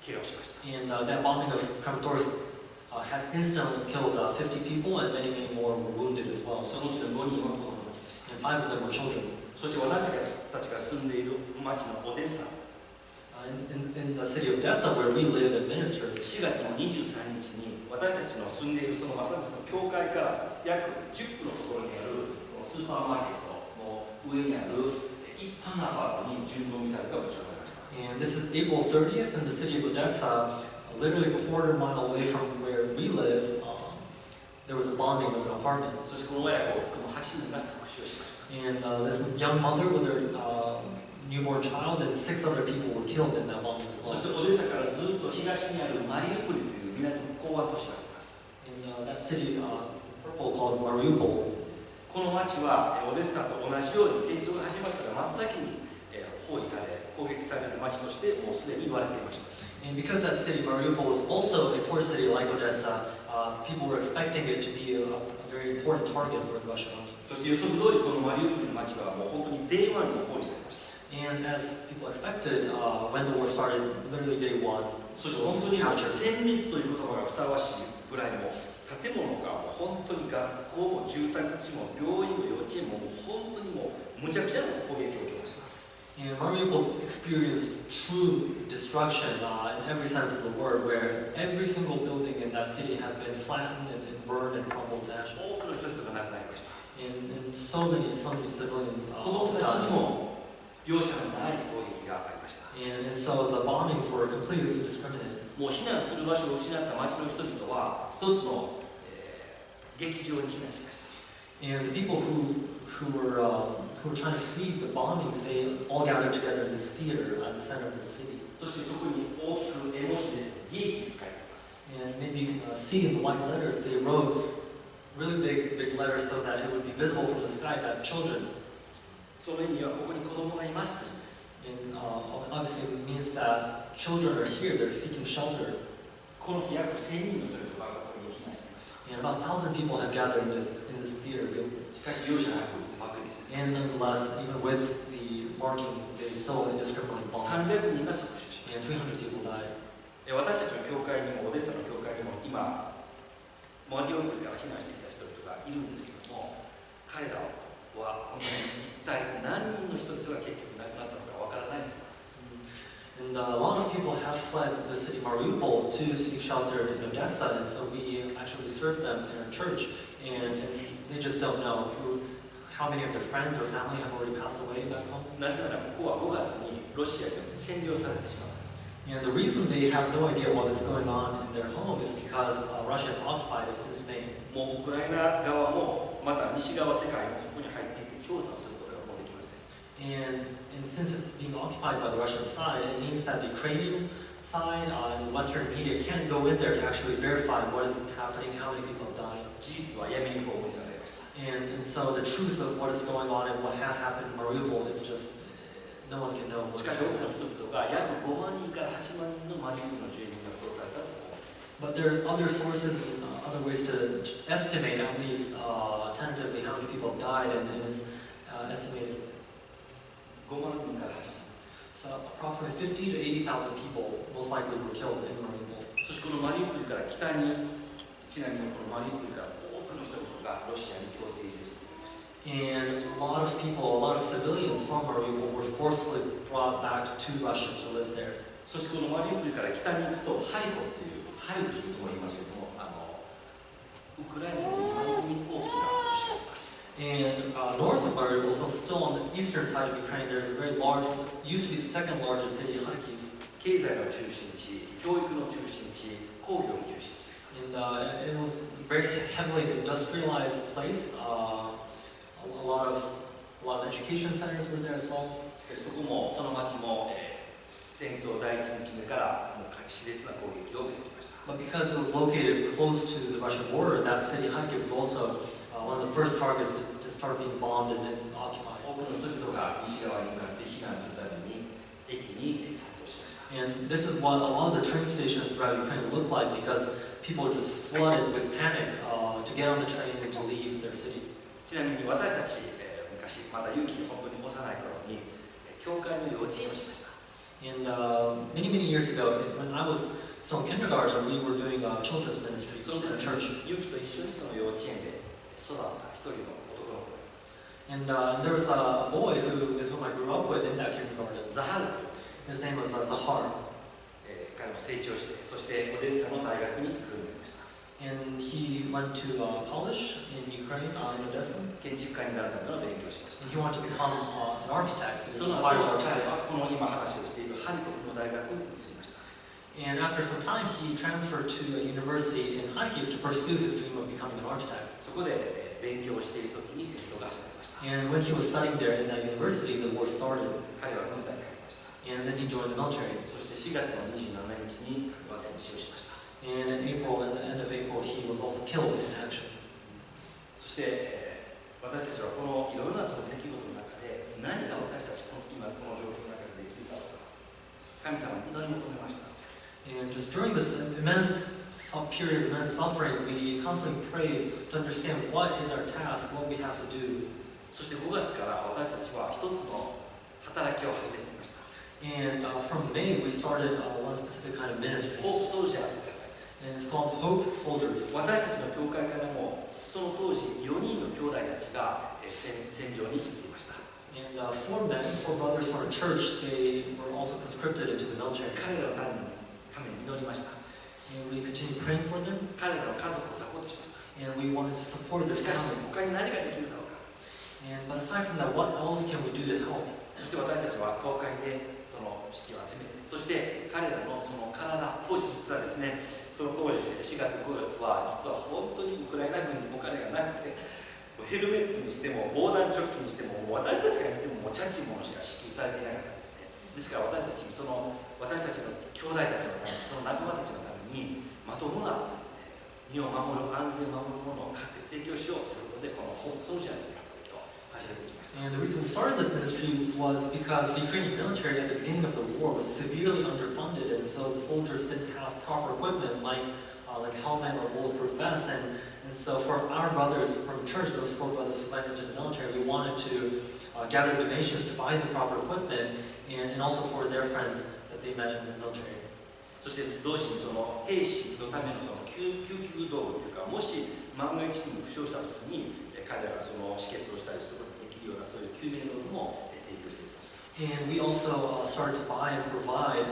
怪我をしました。 And that bombing of Kramatorsk had instantly killed 50 people, and many more were wounded as well. そのうちの5人は子供たちでした。 And 5 of them were children. そして私たちが住んでいる町のオデッサ、 In the city of Odessa, where we live and minister, 4月の23日に私たちの住んでいるそのまさにその教会から約10分のところにあるスーパーマーケットの上にある一般のアパートに巡航ミサイルが撃ち込まれました。 and this is April 30th in the city of Odessa, literally a quarter mile away from where we live. There was a bombing of an apartment, そしてこの親子を含む8人が即死をしました。 and this young mother with her newborn child and 6 other people were killed in that bombing as そ well. してオデッサからずっと東にあるマリウポリという港の港湾都市があります。 In that city, purple called Mariupol. この町はオデッサと同じように戦争が始まったら真っ先に包囲され攻撃される町としてもうすでに言われていました。 And because that city, Mariupol, is also a port city like Odessa, people were expecting it to be a very important target for the Russian army. そして予測通りこのマリウポリの町はもう本当にデイワンに包囲されました。 And as people expected, when the war started, literally day one, そし it て本 was 当に captured. 殲滅という言葉がふさわしいぐらいも建物がもう本当に学校も住宅地も病院も幼稚園も本当にもうむちゃくちゃな攻撃を受けました。 And Mariupol experienced true destruction in every sense of the word, where every single building in that city had been flattened and burned and crumbled to ash. 多くの人々が亡くなりました。 And so many civilians 子供たち died. も容赦のない攻撃がありました。 And so the bombings were completely indiscriminate. もう避難する場所を失った町の人々は一つの、劇場に避難しました。 And the people who were trying to flee the bombings, they all gathered together in the theater at the center of the city. そしてそこに大きく絵文字で「利益」と書いてあります。 And maybe you can see in the white letters, they wrote really big letters so that it would be visible from the sky that children. その意味はここに子供がいますというんです。 And obviously it means that children are here, they're seeking shelter. この日約1000人の人々がここに避難していました。 And about 1,000 people have gathered in this theater building. しかし容赦なく爆撃する。 And nonetheless, even with the marking, they still indiscriminately bombed. 300人が即死しま And した。 300 people died. 私たちの教会にもオデッサの教会にも今マリウポリから避難してきた人々がいるんですけども、彼らは本当に一体何人の人々が結局亡くなったのかわからないと思います。 And a lot of people have fled the city Mariupol to seek shelter in Odessa, and so we actually serve them in our church, and they just don't know how many of their friends or family have already passed away back home. なぜならここは5月にロシアによって占領されてしまった。 And the reason they have no idea what is going on in their home is because Russia has occupied it since May. もうウクライナ側もまた西側世界もそこに入っていって調査をすることがもうできません。 And since it's being occupied by the Russian side, it means that the Ukrainian side and Western media can't go in there to actually verify what is happening, how many people have died. 事実は闇に葬り去られました。 And so the truth of what is going on and what had happened in Mariupol is just, no one can know し what かし is 多くの happening. 人々が約5万人から8万人のマリウポリの住民が殺されたと思っています。 But there are other sources and other ways to estimate at least tentatively how many people have died, and it is estimated 5万人から8万人。 so approximately 50 to 80,000 people most likely were killed in Mariupol. そしてこのマリウポリから北に、ちなみにこのマリウポリから多くのの人々がロシアに強制移住してきました。 And a lot of people, a lot of civilians from Mariupol were forcibly brought back to Russia to live there. そしてこのマリウポリから北に行くとハリコフというハルキウとも言いますけれども、ウクライナの2番目に大きな都市があります。 And north of Mariupol, so still on the eastern side of Ukraine, there's a very large, used to be the second largest city, Kharkiv. 経済の中心地、教育の中心地、工業の中心地です。 And it was a very heavily industrialized place. A lot of education centers were there as well. そこもその町も、戦争第一日目からもう熾烈な攻撃を受けていました。 But because it was located close to the Russian border, that city, Kharkiv, was also one of the first targets to start being bombed and occupied. 多くの人々が西側に向かって避難するために駅に殺到しました。 And this is what a lot of the train stations throughout Ukraine look like because people are just flooded with panic to get on the train and to leave their city. ちなみに私たち、昔まだ勇気が本当に幼い頃に教会の幼稚園をしました。 And many years ago, when I was still in kindergarten, we were doing children's ministry その in a 時 church. 勇気と一緒にその幼稚園で育った一人の男の子がいます。 And there was a boy with whom I grew up with in that kindergarten. ザハルという His name was Zahar. 彼も成長して、そしてオデッサの大学に行くようになりました。 And he went to college in Ukraine, in Odessa. 建築家になるための勉強をしました。 And he wanted to become an architect. He そ was の a 後、 spiral 彼 architect. はこの今話をしているハリコフの大学に移りました。 And after some time, he transferred to a university in Kharkiv to pursue his dream of becoming an architect. そこで勉強をしている時に戦争が始まりました。 And when he was studying there in that university, the war started. 彼は軍隊に入りました。 And then he joined the military. そして4月の27日に彼は戦死をしました。 And in April, at the end of April, he was also killed in action. そして、私たちはこのいろいろな出来事の中で何が私たち今この状況の中でできるかとか神様に祈り求めました。 And just during this immense period of immense suffering, we constantly prayed to understand what is our task, what we have to do. そして5月から私たちは一つの働きを始めていました。 And from May, we started one specific kind of ministry. ホープソルジャーズという会です。 And it's called Hope Soldiers. 私たちの教会からもその当時4人の兄弟たちが戦場に行っていました。 And four brothers from our church, they were also conscripted into the military. 彼らのために祈りました。 And we continued praying for them. 彼らの家族をサポートしました。 And we wanted to support their しかし family. 他に何ができるだろうか。 But aside from that, what else can we do to help? そして私たちは教会でその資金を集めて、そして彼らのその体、当時実はですね、その当時4月5月は実は本当にウクライナ軍にお金がなくて、ヘルメットにしても防弾チョッキにしても私たちから見てもチャチものしか支給されていなかったんですね。ですから私たちの兄弟たちのために、その仲間たちのためにまともな身を守る、安全を守るものを買って提供しようということで、このホープソルジャーズというアプリを始めていきました。 And the reason we started this ministry was because the Ukrainian military at the beginning of the war was severely underfunded, and so the soldiers didn't have proper equipment like helmet or bulletproof vest. And so for our brothers from church, those four brothers who went into the military, we wanted to gather donations to buy the proper equipment and also for their friends that they met in the military. そして同時にその兵士のためのその救急道具というか、もし万が一にも負傷したときに彼らがその止血をしたりすることができるようなそういう救命道具も提供していきました。 And we also started to buy and provide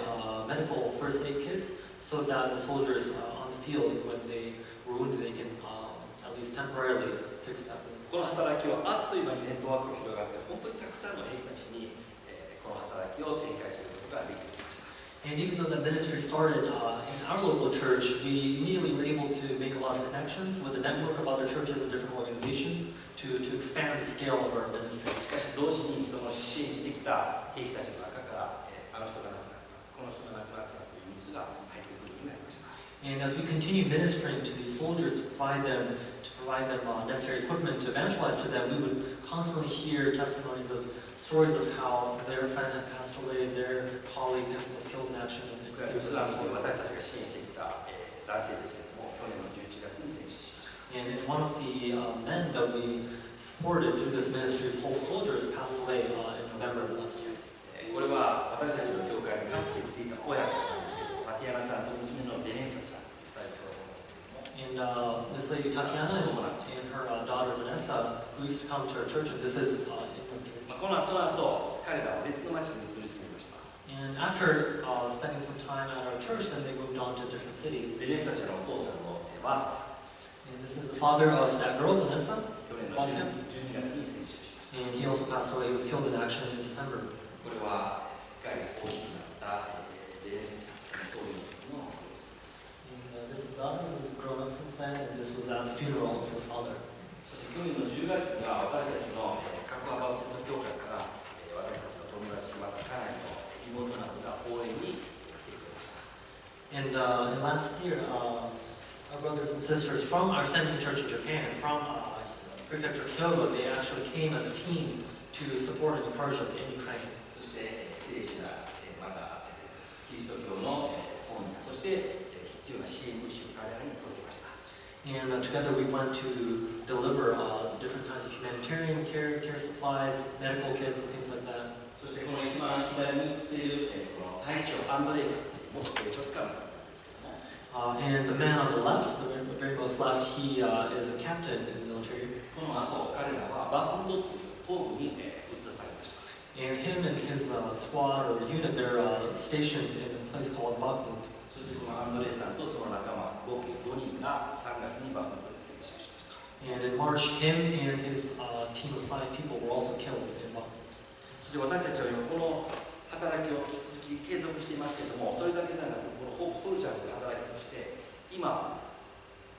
medical first aid kits so that the soldiers on the field, when they were wounded, they can at least temporarily fix that wound. この働きはあっという間にネットワークが広がって、本当にたくさんの兵士たちにこの働きを展開することができてきました。 And even though that ministry started in our local church, we immediately were able to make a lot of connections with a network of other churches and different organizations to expand the scale of our ministry. しかし同時にその支援してきた兵士たちの中からあの人が亡くなった、この人が亡くなったというニュースが入ってくるようになりました。 And as we continue ministering to these soldiers to provide them necessary equipment to evangelize to them, we would constantly hear testimonies of stories of how their friend had passed away, their colleague was killed in action. イスラムで私たちが支援してきた男性ですけれども、去年の11月に戦死しました。 And one of the men that we supported through this ministry of Whole Soldiers passed away in November of last year. これは私たちの教会にかつて来ていた親子なんですけど、タティアナさんと娘のベネッサちゃんという2人の子供なんですけども、 And this lady Tatiana and who used to come to our church, and this is in その後彼らは別の町に移り住みました。 And after spending some time at our church, then they moved on to a different city. でレスたちのお父さんのマーサさん、 And this is the father of that girl, Vanessa, 去年の12月に戦死しました。 and he also passed away. He was killed in action in December. これはすっかり大きくなったレスちゃんの葬儀の様子です。 And this is the daughter who's grown up since then, and this was at the funeral of her father. そして去年の10月には私たちのカクアバウテスト教会から私たちの友達また家内の妹などが応援に来てくれました。 And last year, our brothers and sisters from our sending church in Japan, from Prefecture of Hyogo, they actually came as a team to support and encourage us in Ukraine. そして聖地がまたキリスト教の本屋、そして必要な支援物資を彼らに届けました。 And together we went to deliver different kinds of humanitarian care supplies, medical kits, and things like that. そしてこの一番左に写っているこの隊長アンドレイさんという元警察官なんですけども、 And the man on the left, the very most left, he is a captain in the military. この後彼らはバフムトっていう東部に移されました。 And him and his squad or unit, they're stationed in a place called Bakhmut. そしてこのアンドレイさんとその仲間合計5人が3月にバフムトで戦死しました。 And in March, him and his team of 5 people were also killed in Bakhmut. そして私たちは今この働きを引き続き継続していますけれども、それだけではなくこのホープソルジャーズの働きとして今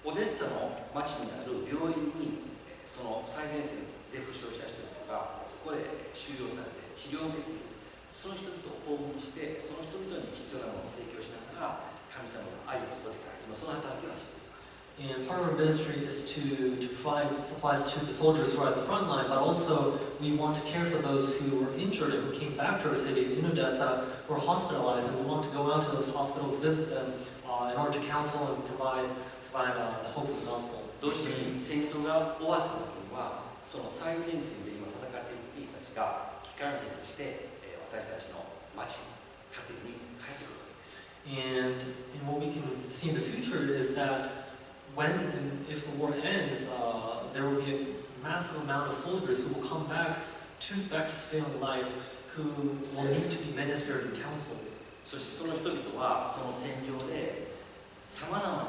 オデッサの町にある病院にその最前線で負傷した人々がそこで収容されて治療を受けている、その人々を訪問してその人々に必要なものを提供しながら神様の愛を届けたい、今その働きを始めています。 And part of our ministry is to provide supplies to the soldiers who are at the front line, but also we want to care for those who were injured and who came back to our city in Odessa, who are hospitalized, and we want to go out to those hospitals, visit them in order to counsel and provide the hope of the gospel. 同時に戦争が終わった時にはその最前線で今戦っている人たちが帰還兵として私たちの町に家庭に帰ってくるわけです。 And what we can see in the future is that when and if the war ends, there will be a massive amount of soldiers who will come back to civilian life, who will need to be ministered and counseled. そしてその人々はその戦場でさまざまな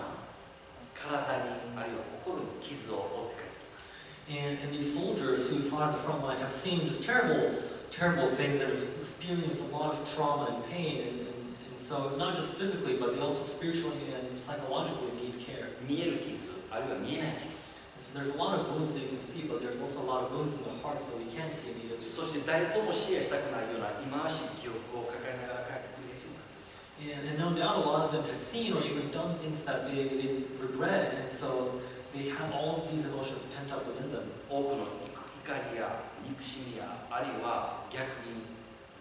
体にあるいは心に傷を負って帰ってきます。 And these soldiers who fought at the front line have seen just terrible things and have experienced a lot of trauma and pain. And so not just physically, but they also spiritually and psychologically need care. 見える傷、あるいは見えない傷。 And so there's a lot of wounds that you can see, but there's also a lot of wounds in the heart that we can't see immediately. そして誰ともシェアしたくないような忌まわしい記憶を抱えながら帰ってくる兵士もたくさんいます。 And no doubt a lot of them have seen or even done things that they regret, and so they have all of these emotions pent up within them. 多くの怒りや憎しみやあるいは逆に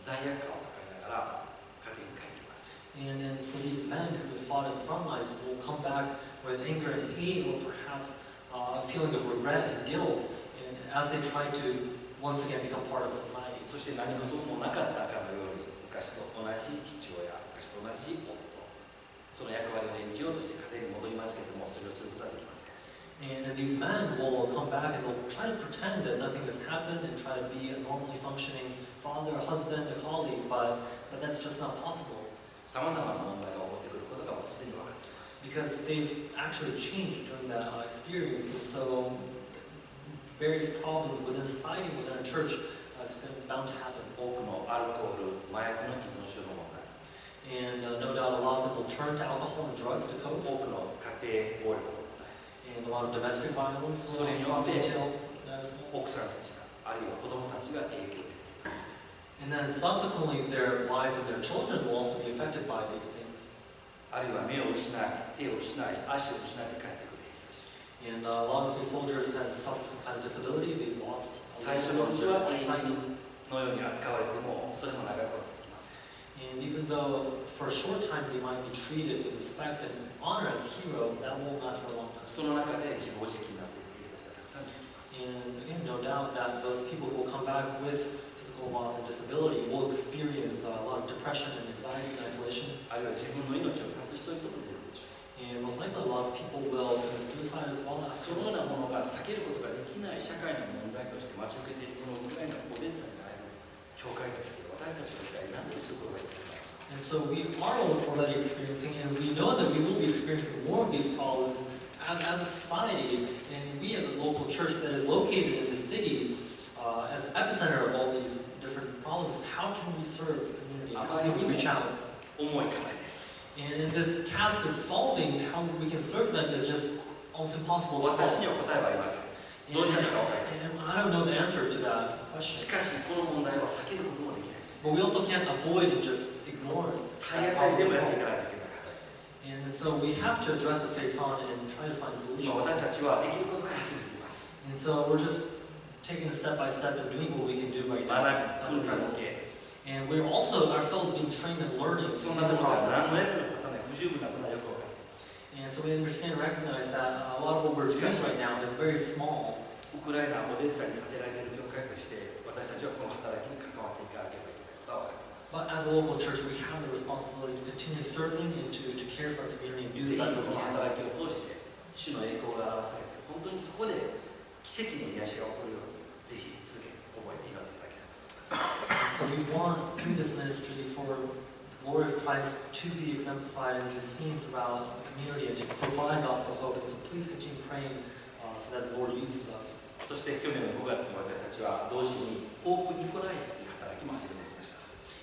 罪悪感を抱えながら家庭に帰ってきます。 And so these men who have fought at the front lines will come back with anger and hate, or perhaps a feeling of regret and guilt, and as they try to once again become part of society. そして何事もなかったかのように昔と同じ父親、昔と同じ夫、その役割を演じようとして家庭に戻りますけれども、それをすることはできません。 And these men will come back and they'll try to pretend that nothing has happened and try to be a normally functioning father, a husband, a colleague, but that's just not possible. さまざまな問題が起こってくることがもうすでに分かっています。 Because they've actually changed during that experience, and so various problems within society, within our church, is bound to happen. 多くのアルコール、麻薬の依存症の問題、 And no doubt a lot of them will turn to alcohol and drugs to 多 cope, くの家庭暴力の問題、 and a lot of domestic violence will それによって entail that as well. 奥さんたちが、あるいは子供たちが影響を受けています。 And then subsequently, their wives and their children will also be affected by these things. あるいは目を失い、手を失い、足を失って帰ってくる兵士たち。 And a lot of these soldiers have suffered some kind of disability. They've lost 最初のうちは英 eyesight. 雄のように扱われても、それも長くは続きません。 And even though for a short time they might be treated with respect and honor as a hero, that won't last for a long time. その中で自暴自棄になっている兵士たちがたくさん出てきます。 And again, no doubt that those people who will come back with physical loss and disability will experience a lot of depression and anxiety and isolation. あるいは自分の命を絶つ人々も出るでしょう。 And most likely a lot of people will commit suicide as well. そのようなものが避けることができない社会の問題会として待ち受けているこのウクライナオデッサにある教会として私たちの時代何をすることができるか。And so we are already experiencing, and we know that we will be experiencing more of these problems as a society, and we as a local church that is located in the city, as an epicenter of all these different problems, how can we serve the community? How can we reach out? 重い課題です。And in this task of solving how we can serve them is just almost impossible to 私 solve. には答えはありません。どうしたらいいか分かりません。 And I don't know the answer to that し question. かしこの問題は避けることもできないです。 But we also can't avoid and just ignore it. 体当たりでもやっていかないといけない課題です。 And so we have to address it face on and try to find a 今 solution. 私たちはできることから始めています。 And so we're just taking it step by step and doing what we can do right 学 now. び、訓練づけ、 And we're also ourselves being trained and learning そ in んな the ところは何 process. の役にも立たない不十分なことはよく分かっています。 And so we understand and recognize that a lot of what we're doing right now is very small. ウクライナオデッサに建てられている教会として私たちはこの働きに関わっていかなければいけないことは分かっています。 But as a local church, we have the responsibility to continue serving and to care for our community and do ぜ the ひ best こ we の can. 働きを通して主の栄光が表されて本当にそこで奇跡の癒しが起こるようにぜひ続けて覚えて祈っていただきたいと思います。 So we want through this ministry for the glory of Christ to be exemplified and just seen throughout the community and to provide gospel hope. And so please continue praying so that the Lord uses us. そして去年の5月に私たちは同時にホープニコライフという働きも始めてきました。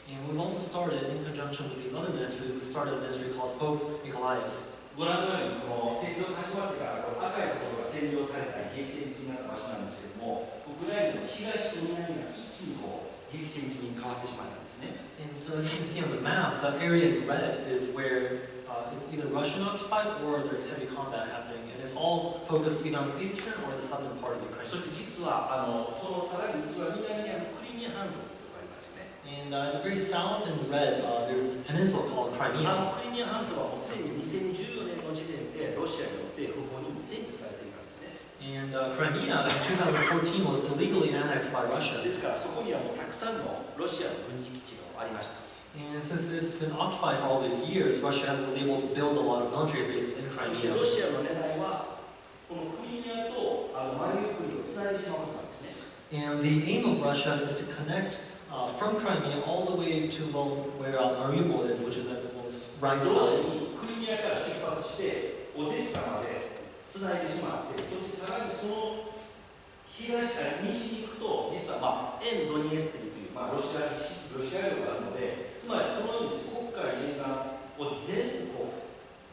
And we've also started, in conjunction with these other ministries, we started a ministry called Hope Nikolaev. ご覧のようにこの戦争が始まってからこの赤いところが占領されたり激戦地になった場所なんですけどもウクライナの東と南が一気にこう激戦地に変わってしまったんですね。 And so as you can see on the map, the area in red is where it's either Russian occupied or there's heavy combat happening. And it's all focused either on the eastern or the southern part of Ukraine. そして実はそのさらに一番南にあるクリミア半島というところがありますよね。 And in the very south in red, there's this peninsula called Crimea. クリミア半島はもうすでに2014年の時点でロシアによって不法に占拠されていたんですね。 And Crimea in 2014 was illegally annexed by Russia. ですからそこにはもうたくさんのロシアの軍事基地がありました。 And since it's been occupied for all these years, Russia was able to build a lot of military bases in そして Crimea. ロシアの狙いはこのクリミアとマリウポリをつないでしまうことなんですね。 And the aim of Russia is to connect from Crimea all the way to where Mariupol is, which is at the most right 同 side. 時にクリミアから出発してオデッサまでつないでしまって、そしてさらにその東から西に行くと実は沿ドニエストリという、ロシア領があるので、つまりそのようにして黒海沿岸を全部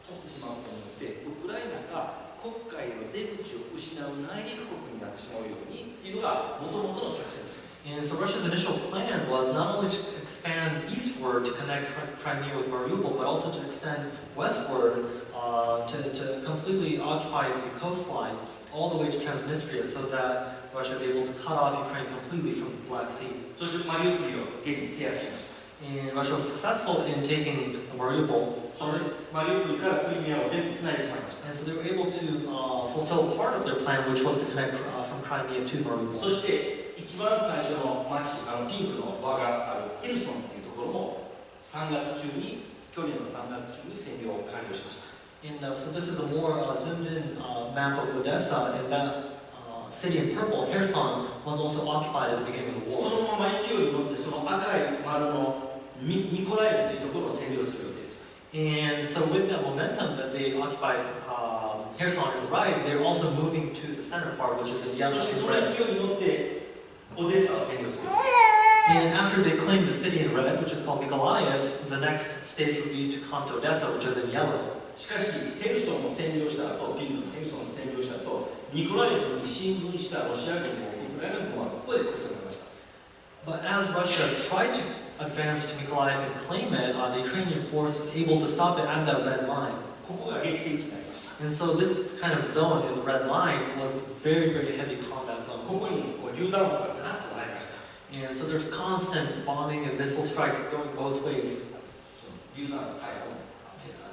取ってしまうことによってウクライナが黒海への出口を失う内陸国になってしまうようにっていうのが元々の作戦です。 And so Russia's initial plan was not only to expand eastward to connect Crimea with Mariupol, but also to extend westward to completely occupy the coastline all the way to Transnistria so that Russia is able to cut off Ukraine completely from the Black Sea. そしてマリウポリを現に制圧しました。 And Russia was successful in taking Mariupol. そしてマリウポリからクリミアを全部つないでしまいました。 And so they were able to fulfill part of their plan, which was to connect from Crimea to そ Mariupol. して一番最初の町、ピンクの輪があるヘルソンというところも去年の3月中に占領を完了しました。 And so this is a more zoomed-in map of Odessa, and that city in purple, Kherson, was also occupied at the beginning of the そ war. のまま勢いに乗ってその赤い丸のミコライフというところを占領する予定です。 And so with that momentum that they occupied Kherson on the right, they're also moving to the center part, which is in そ yellow してそ and の red. 勢いに乗ってオデッサを占領する。 And after they claim the city in red, which is called Nikolaev, the next stage would be to come to Odessa, which is in yellow. しかしヘルソンを占領した後、ピンクのヘルソンを占領した後、ニコライフに進軍したロシア軍もウクライナ軍はここで来るようになりました。 But as Russia tried to advance to Nikolaev and claim it, the Ukrainian force was able to stop it at that red line. ここが激戦地になりました。 And so this kind of zone in the red line was a very, very heavy combat zone. ここに榴弾砲がずらっと並びました。 And so there's constant bombing and missile strikes going both ways. 榴弾の大砲。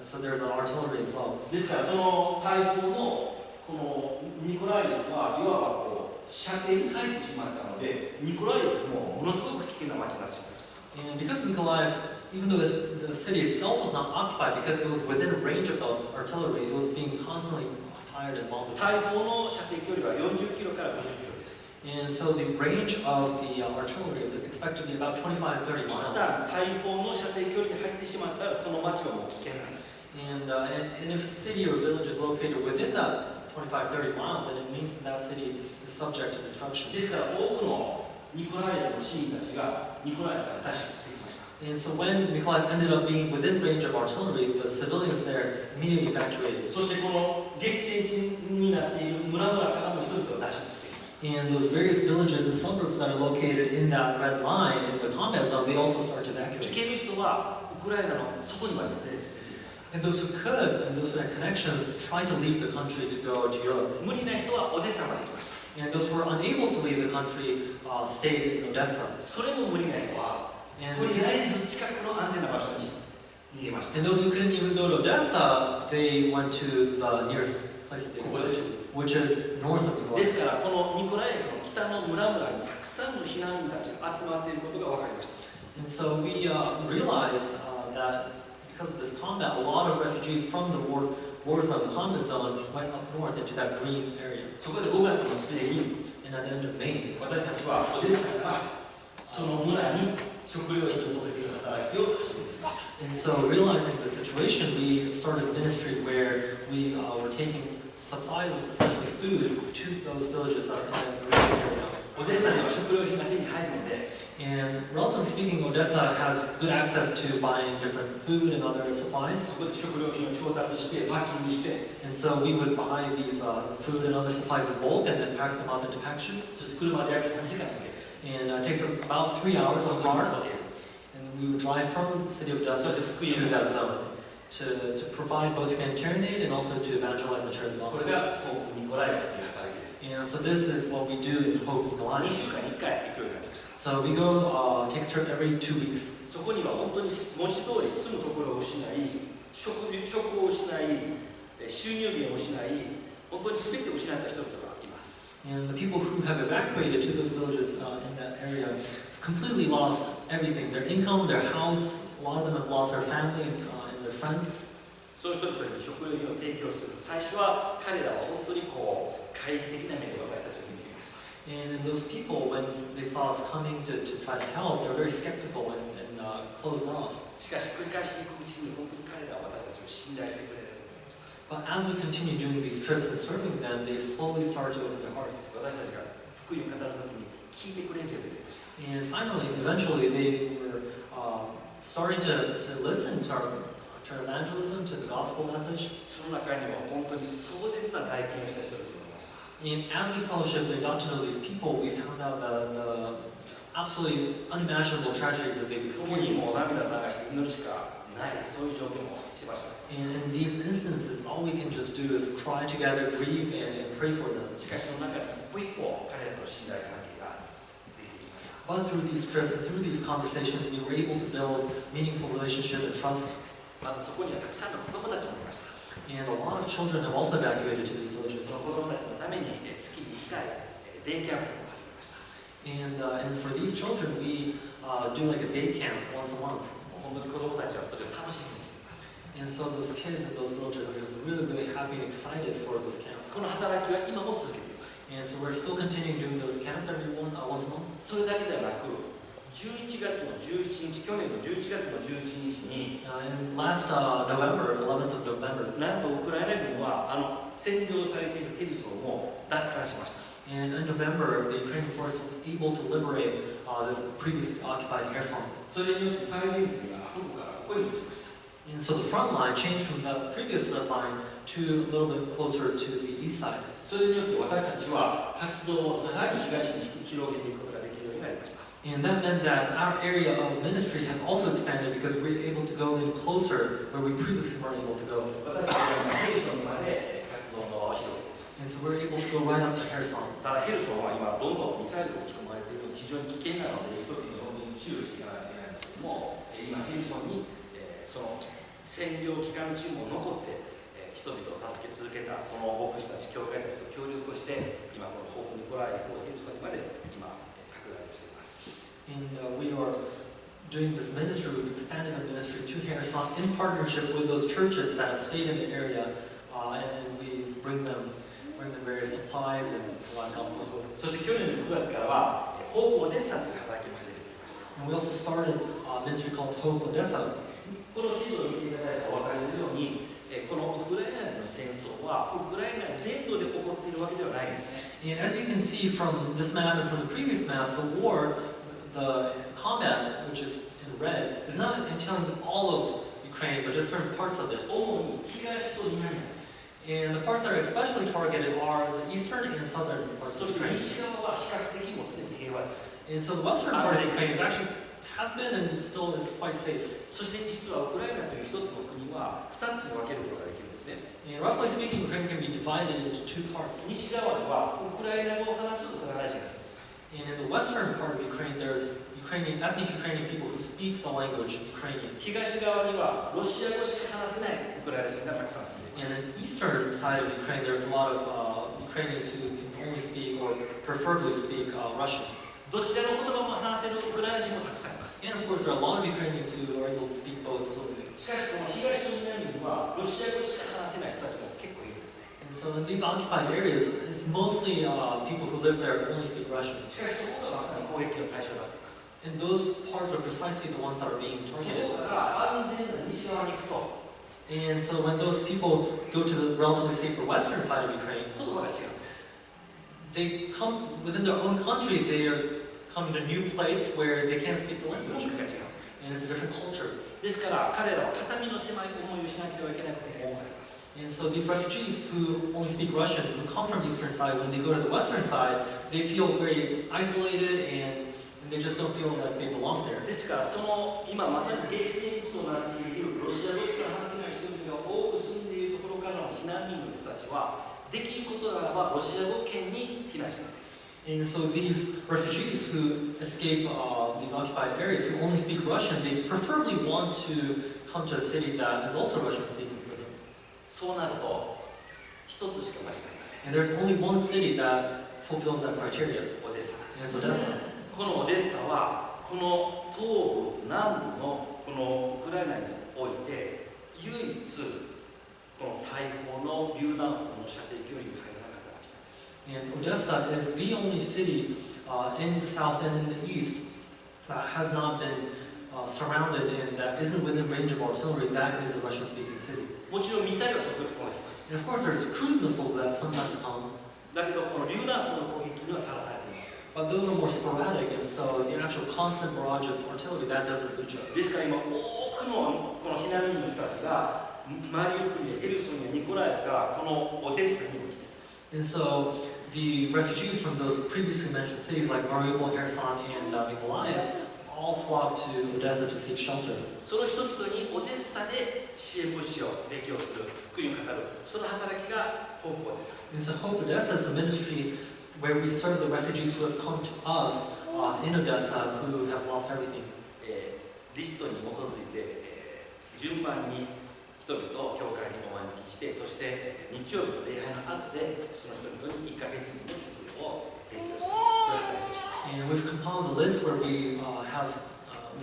And so there's artillery as well. ですからその大砲のこのニコライフはいわば射程に入ってしまったので、ニコライフもものすごく危険な街になってしまいました。 And because Nikolaev, even though the city itself was not occupied, because it was within range of the artillery, it was being constantly fired and bombed. 大砲の射程距離は40キロから50キロです。And so the range of the artillery is expected to be about 25 to 30 一 miles. 旦大砲の射程距離に入ってしまったらその町はもう危険なんです。 And if a city or village is located within that 25, 30 mile, then it means that city is subject to destruction. ですから多くのニコライエの市民たちがニコライエから脱出してきました。 And so when Mykolaiv ended up being within range of artillery, the civilians there immediately evacuated. そしてこの激戦地になっている村々からも人々が脱出してきました。 And those various villages and suburbs that are located in that red line in the combat zone, they also start to 行 evacuate. ける人はウクライナの外にまで出てきました。 And those who could, and those who had connections, tried to leave the country to go to Europe. 無理な人はオデッサまで行きました。 And those who were unable to leave the country stayed in Odessa. それも無理な人は And, とりあえず近くの安全な場所に逃げました。 and those who couldn't even go to Odessa, they went to the nearest place that they ここ could, です。 which is north of で Mykolaiv. すからこのニコライエの北の村々にたくさんの避難民たちが集まっていることが分かりました。 And so we realized that because of this combat, a lot of refugees from the war zone, combat zone, went up north into that green area. そこで5月の末に And at the end of May, 私たちはオデッサからその村に食料品を届ける働きを始めていました。 and so realizing the situation, we started a ministry where we were taking supplies, especially food, to those villages that are in that green area. オデッサには食料品が手に入るので、 And relatively speaking, Odessa has good access to buying different food and other supplies. そこで食料品を調達してパッキングして、 And so we would buy these food and other supplies in bulk and then pack them up into packages. そして車で約3時間かけて And it takes about 3 hours そ of こに car. 届ける。 And we would drive from the city of Odessa to that zone to provide both humanitarian aid and also to evangelize and share the こ gospel. れがホープニコライエという働きです。 And so this is what we do in Hope 2 Mykolaiv. 週間に1回行くようになりました。 So we go take a trip every 2 weeks. そこには本当に文字通り住むところを失い、職を失い、収入源を失い、本当に全てを失った人々がいます。 And the people who have evacuated to those villages in that area have completely lost everything. Their income, their house, a lot of them have lost their family and their friends. そういう人々に食料品を提供する。最初は彼らは本当にこう懐疑的な目で私たちを見ていました。 And those people, when they saw us coming to try to help, they were very skeptical and closed off. しかし繰り返し行くうちに本当に彼らは私たちを信頼してくれるようになりました。 But as we continue doing these trips and serving them, they slowly start to open their hearts. 私たちが福音を語るときに聞いてくれるようになりました。 And finally, eventually, they were starting to listen to our evangelism, to the gospel message. その中には本当に壮絶な体験をした人々がいました。 And as we fellowship and got to know these people, we found out the absolutely unimaginable tragedies that they've そこに experienced. もう涙を流して祈るしかない、そういう状況もしばしば。 And in these instances, all we can just do is cry together, grieve, and pray for them. しかしその中で一歩一歩彼らとの信頼関係ができてきました。 But through these trips and through these conversations, we were able to build meaningful relationship and trust. またそこにはたくさんの子供たちもいました。 And a lot of children have also evacuated to these villages. その子供たちのために月に1回デイキャンプを始めました。 And for these children, we do like a day camp once a month. 本当に子供たちはそれを楽しみにしています。 And so those kids in those villages are just really, really happy and excited for those camps. この働きは今も続けています。 And so we're still continuing doing those camps once a month. それだけではなく、11月の11日、去年の11月の11日に、And last November, 11th of November, なんとウクライナ軍は占領されているヘルソンを奪還しました。 and in November, the Ukrainian force was able to liberate the previously occupied Kherson. それによって最前線があそこからここに移りました。 And so the front line changed from the previous red line to a little bit closer to the east side. それによって私たちは活動をさらに東に広げていくことができるようになりました。 And that meant that our area of ministry has also expanded because we were able to go in closer where we previously weren't able to go. 私たちはヘルソンまで活動の輪を広げています。 And so we're able to go right up to Kherson. ただヘルソンは今どんどんミサイルが撃ち込まれているので非常に危険なので、特に本当に注意していかないといけないんですけども、今ヘルソンにその占領期間中も残って人々を助け続けたその牧師たち、教会たちと協力をして今このホープニコライフをヘルソンにまで今拡大をしています。 And we are doing this ministry, we've expanded our ministry to Kherson in partnership with those churches that have stayed in the area, and we bring them bring them various supplies and provide gospel hope. そして去年の9月からはホープオデッサという働きも始めてきました。 And we also started a ministry called Hope Odessa. この地図を見ていただいたらお分かりのように、このウクライナでの戦争はウクライナ全土で起こっているわけではないですね。And as you can see from this map and from the previous maps, the war, the combat, which is in red, is not entailing all of Ukraine, but just certain parts of it. 主に東と南なんです。 And the parts that are especially targeted are the eastern and southern parts そ of して Ukraine. 西側は比較的もうすでに平和です。 And so the western part of Ukraine is actually has been and still is quite safe. そして実はウクライナという一つの国は2つに分けることができるんですね。 And roughly speaking, Ukraine can be divided into two parts. 西側ではウクライナ語を話すウクライナ人が住んでいます。 And in the western part of Ukraine, there's ethnic Ukrainian people who speak the language Ukrainian. 東側にはロシア語しか話せないウクライナ人がたくさん住んでいま And す。 in the eastern side of Ukraine, there's a lot of Ukrainians who can only speak or preferably speak Russian. どちらの言葉も話せるウクライナ人もたくさんいます。 And of course, there are a lot of Ukrainians who are able to speak both fluently. しかしこの東と南にはロシア語しか話せない人たちも結構いるんですね。 And so in these occupied areas, it's mostly people who live there who only speak Russian. しかしそこがまさに攻撃の対象になっています。 And those parts are precisely the ones that are being そ targeted. こから安全な西側に行くと And so when those people go to the relatively safer western side of Ukraine, 言葉が違うんです。 they come within their own country, they are coming to a new place where they can't speak the 文 language. 化が違うんです。 And it's a different culture. ですから彼らは肩身の狭い思いをしなければいけないことも多くあります。 And so these refugees who only speak Russian, who come from the eastern side, when they go to the western side, they feel very isolated and they just don't feel like they belong there. ですからその今まさに激戦地となっているロシア語しか話せない人々が多く住んでいるところからの避難民の人たちはできることならばロシア語圏に避難したんです。 And so these refugees who escape these occupied areas, who only speak Russian, they preferably want to come to a city that is also Russian speaking for them. そうなると一つしか間違いません。 And there's only one city that fulfills that criteria, オデッサ。 and it's Odessa. このオデッサはこの東部南部のこのウクライナにおいて唯一この大砲の榴弾砲の射程距離に入らなかった町なんです。 And Odessa is the only city in the south and in the east that has not been surrounded and that isn't within range of artillery. That is a Russian-speaking city. もちろんミサイルは時々飛んできます。 And of course, there's cruise missiles that sometimes come, だけどこの榴弾砲の攻撃にはさらされています。 but those are more sporadic, and so the actual constant barrage of artillery, that doesn't reach us. ですから今多くのこの避難民の人たちがマリウポリやヘルソンやニコライフからこのオデッサにも来ています。 And so the refugees from those previously mentioned cities like Mariupol, Kherson, and Mykolaiv all flock to Odessa to seek shelter. その人々にオデッサで支援物資を提供する、福音を語る、その働きがホープオデッサ。 And so Hope Odessa is a ministry where we serve the refugees who have come to us in Odessa who have lost everything. リストに基づいて、順番に人々を教会にお招きして、そして日曜日の礼拝の後でその人々に1ヶ月分の食料を提供する、そういう働きをします。 And we've compiled a list where we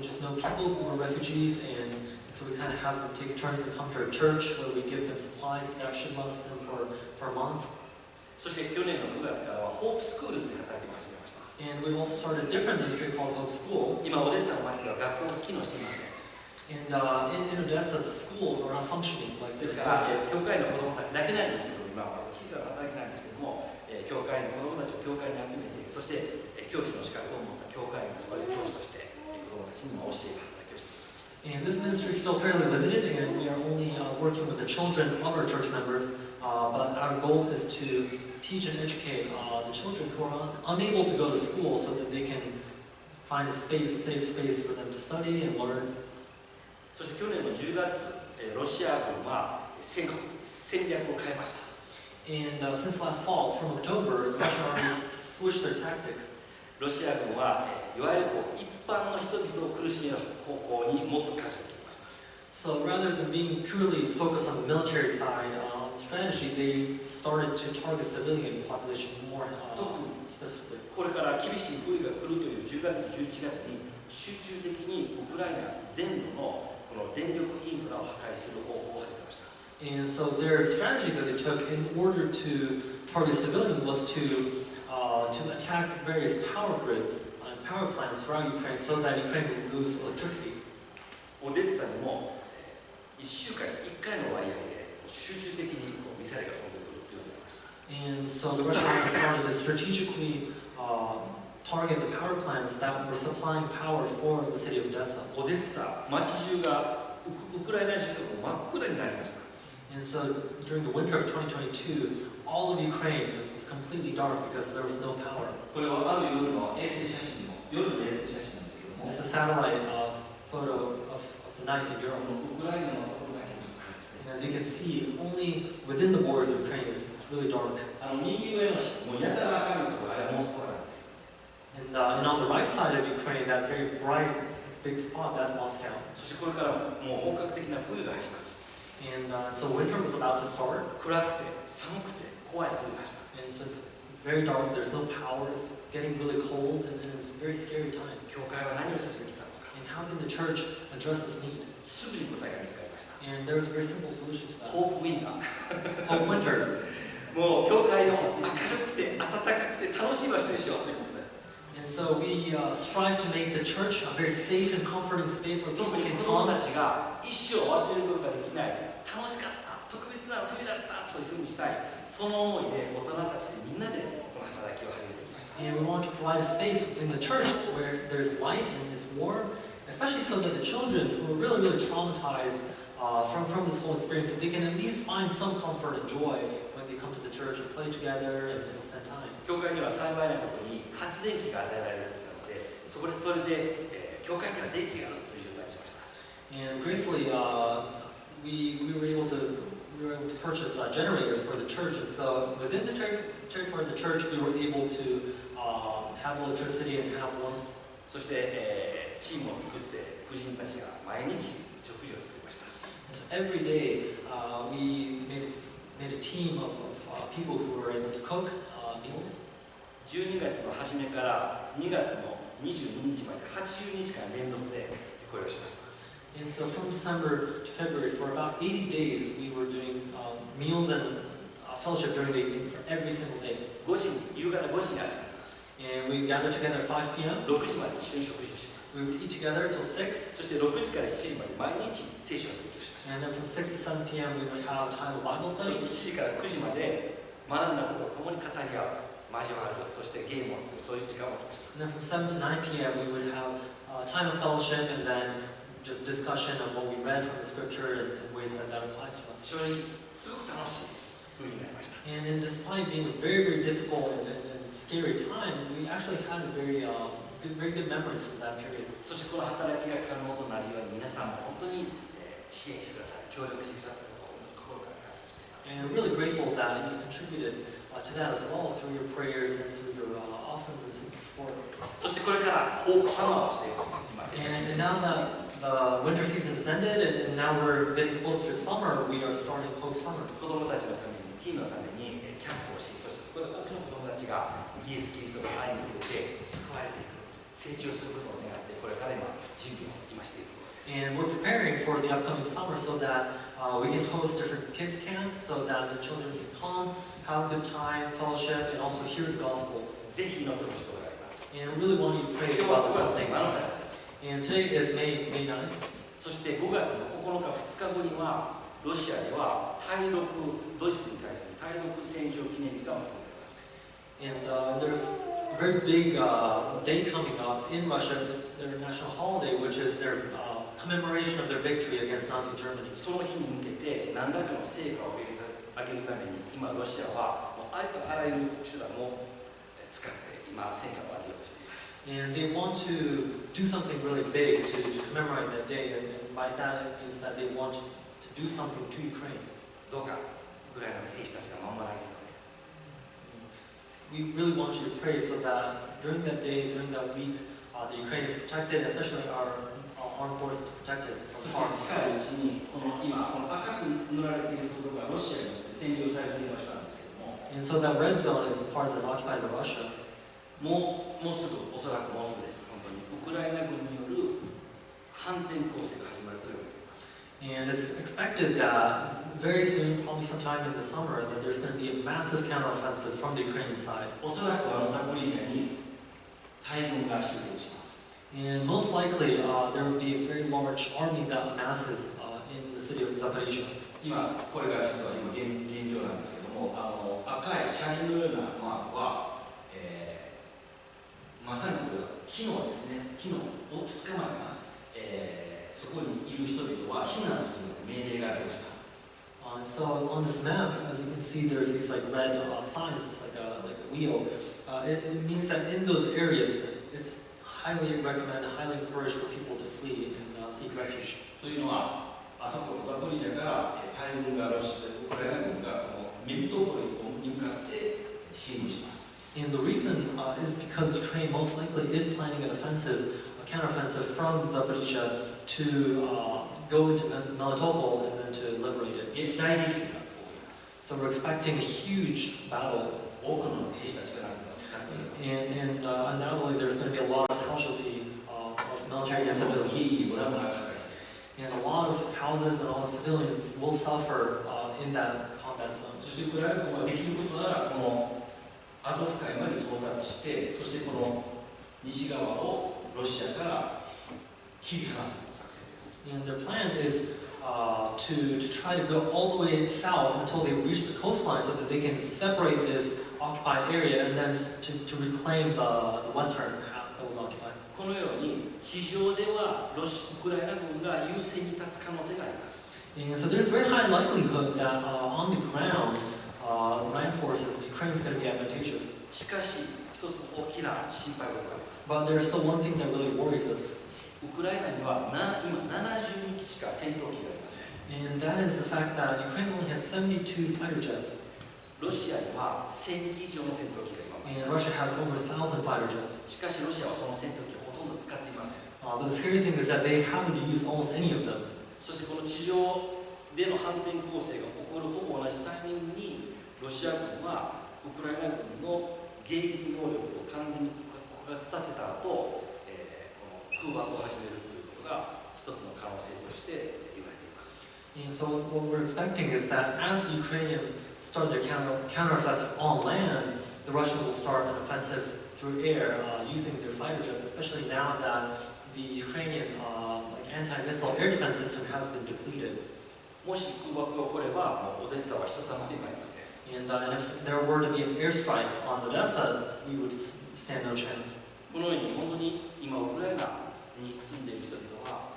just know people who are refugees, and so we kind of have them take turns to come to our church where we give them supplies that should last them for a month. そして去年の9月からはホープスクールという働きを始めました。 And we've also started a different ministry called Hope School. 今オデッサの町では学校が機能していません。 And in Odessa, the schools are not functioning like で this. すから教会の子どもたちだけなんですけど、今は小さな働きなんですけども、教会の子どもたちを教会に集めて、そして教師の資格を持った教会員がそこで教師として子どもたちにも教える働きをしています。 And this ministry is still fairly limited, and we are only working with the children of our church members. But our goal is to teach and educate the children who are unable to go to school so that they can find a safe space for them to study and learn. そして去年の10月、ロシア軍は戦略を変えました。 And since last fall, from October, the Russian army switched their tactics. ロシア軍はいわゆる一般の人々を苦しめる方向にもっと舵を切りました。 So rather than being purely focused on the military side strategy, they started to target civilian population more specifically. これから厳しい冬が来るという10月、11月に集中的にウクライナ全土のこの電力インフラを破壊する方法を始めました。 And so their strategy that they took in order to target civilians was to attack various power grids and power plants throughout Ukraine so that Ukraine would lose electricity. オデッサにも1週間に1回の割合で集中的にミサイルが飛んでくるというようになりました。And so the Russian army started to strategically target the power plants that were supplying power for the city of Odessa. オデッサ、街中がウクライナ人と真っ暗になりました。And so during the winter of 2022, all of Ukraine just was completely dark because there was no power. これはある夜の衛星写真夜の衛星写真なんですけども、 It's a satellite photo of the night in Europe. ウクライナのところだけ真っ暗ですね。 And as you can see, only within the borders of Ukraine it's really dark. 右上のもうやたら明るいところ、あれはモスクワなんですけど、 And on the right side of Ukraine, that very bright, big spot, that's Moscow. そしてこれからもう本格的な冬が始まる。 And so winter was about to start. 暗くて寒くて怖い冬が始まる。 And so it's very dark, there's no power, it's getting really cold, and it's a very scary time. 教会は何をするべきなのか。 And how can the church address this need? すぐに答えが見つかりました。 And there was a very simple solution to that. ホープウィンター。 Hope winter. もう教会を明るくて暖かくて楽しい場所にしようということで。 And so we strive to make the church a very safe and comforting space where 特 people に can 子供 come. たちが一生忘れることができない楽しかった特別な冬だったというふうにしたいその思いで大人たちでみんなでこの働きを始めてきました。 And we want to provide a space in the church where there's light and it's warm, especially so that the children who are really, really traumatized from this whole experience, that they can at least find some comfort and joy when they come to the church and play together and spend time. 教会には幸いなことに発電機が与えられるというので、それで、教会には電気があるという状態にしました。 And gratefully, we were able to purchase generators for the church, and so within the territory of the church, we were able to have electricity and have warmth. そして、チームを作って婦人たちが毎日食事を作りました。 And so every day, we made a team of people who were able to cook meals. 12月の初めから2月の22日まで80日間連続でこれをしました。 And so from December to February, for about 80 days, we were doing meals and fellowship during the evening for every single day. 夕方5時に集まります。 And we gathered together at 5 p.m. 6時まで一緒に食事をします。 We would eat together until 6. そして6時から7時まで毎日聖書を勉強しました。 And then from 6 to 7 p.m. we would have time of Bible そして study. 7時から9時まで学んだことを共に語り合う、交わる、そしてゲームをする、そういう時間を持ちました。 And then from 7 to 9 p.m. we would have time of fellowship and then just discussion of what we read from the scripture and ways that applies to us. 正直、すごく楽しい風になりました。 And despite being a very, very difficult and scary time, we actually had a very good memories from that period. そしてこの働きが可能となるように皆さんも本当に支援してください、協力してくださったことを心から感謝しています。 And I'm really grateful that you've contributed to that as well through your prayers and through your offerings and support. そしてこれからホープサマーをしていく今 And now that the winter season has ended and now we're getting closer to summer, we are starting Hope Summer. 子どもたちのために、ティーンのためにキャンプをし、そしてそこで多くの子どもたちがイエス・キリストの愛に触れて救われていく、成長することを願って、これから今準備を今しているところです。 And we're preparing for the upcoming summer so that we can host different kids camps so that the children can come, have a good time, fellowship, and also hear the gospel. ぜひ祈ってほしいことがあります。 And I really want you to pray 今日は about 5 this 月 whole 7 thing. 日です。 And today is May 9th. そして5月の9日、2日後には、ロシアではドイツに対する対独戦勝記念日が行われます。 And there's a very big day coming up in Russia. It's their national holiday, which is their commemoration of their victory against Nazi Germany. その日に向けて何らかの成果を上げるために、今ロシアはありとあらゆる手段を使って今戦果を上げようとしています。 And they want to do something really big to commemorate that day. And by that it means that they want to do something to Ukraine. どうかウクライナの兵士たちが守られるので、 We really want you to pray so that during that day, during that week, the Ukraine is protected, especially our armed forces protected そ from して harm. 近いうちに今この赤く塗られているところがロシアによって占領されている場所なんですけれども、 And so that red zone is the part that's occupied by Russia. もうすぐ、おそらくもうすぐです。本当にウクライナ軍による反転攻勢が始まると言われています。And it's expected that very soon, probably sometime in the summer, that there's going to be a massive counteroffensive from the Ukrainian side. おそらくザポリージャに大軍が集結します。 And most likely, there will be a very large army that amasses in the city of Zaporizhia. 今これが実は今 現状なんですけども、赤い車輪のようなマークは、まさにこれは昨日ですね、昨日2日前かな、そこにいる人々は避難する命令が出ました。So on this map, as you can see, there's these like red signs. It's like a wheel. It means that in those areas, it's highly recommended, highly encouraged for people to flee and seek refuge. というのは、あそこザポリージャから大軍がウクライナ軍がこのメリトポリに向かって進軍します。And the reason is because Ukraine most likely is planning an offensive, a counteroffensive from Zaporizhia to go into Melitopol and then to liberate it. 大激戦が起こります。 So we're expecting a huge battle. 多くの兵士たちが亡くなっている。 And undoubtedly there's going to be a lot of casualty of military and civilians. And a lot of houses and all the civilians will suffer in that combat zone. そしてウクライナ軍ができることならこのアゾフ海まで到達して、そしてこの西側をロシアから切り離す作戦です。 And their plan is to try to go all the way south until they reach the coastline so that they can separate this occupied area and then to reclaim the western half that was occupied. このように地上ではウクライナ軍が優勢に立つ可能性があります。 And so there's very high likelihood that on the ground, land forces, Ukraine is going to be advantageous. しかし一つ大きな心配事があります。 But there's still one thing that really worries us. ウクライナには今72機しか戦闘機がありません。 And that is the fact that Ukraine only has 72 fighter jets. ロシアには1000機以上の戦闘機が今。 And Russia has over 1,000 fighter jets. しかしロシアはその戦闘機をほとんど使っていません。 But the scary thing is that they haven't used almost any of them. そしてこの地上での反転攻勢が起こるほぼ同じタイミングにロシア軍はウクライナ軍の迎撃能力を完全に枯渇させた後、この空爆を始めるということが一つの可能性として言われています。 And so what we're expecting is that as the Ukrainians start their counteroffensive on land, the Russians will start an offensive through air using their fighter jets, especially now that the Ukrainian anti-missile air defense system has been depleted. もし空爆が起これば、もうオデッサはひとたまりもありません。 And if there were to be an airstrike on Odessa, we would stand no chance. このように本当に今ウクライナに住んでいる人々は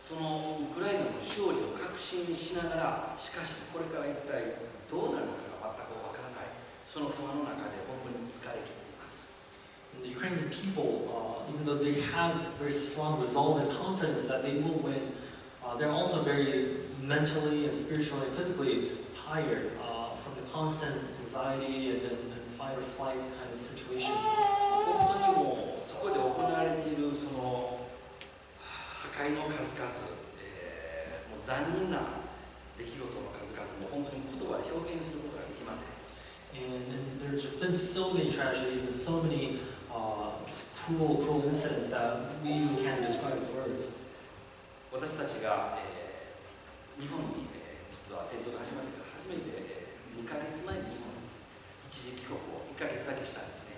そのウクライナの勝利を確信しながら、しかしこれから一体どうなるのかが全くわからない、その不安の中で本当に疲れ切っています。 And the Ukrainian people, even though they have very strong resolve and confidence that they will win, they're also very mentally and spiritually and physically tired from the constant anxiety and fight or flight kind of situation. 本当にもうそこで行われているその破壊の数々、もう残忍な出来事の数々も本当に言葉で表現することができません。 And there's just been so many tragedies and so many just cruel incidents that we even can't describe with words. 私たちが、日本に、実は戦争が始まってから初めて、2ヶ月前に日本に一時帰国を1ヶ月だけしたんですね。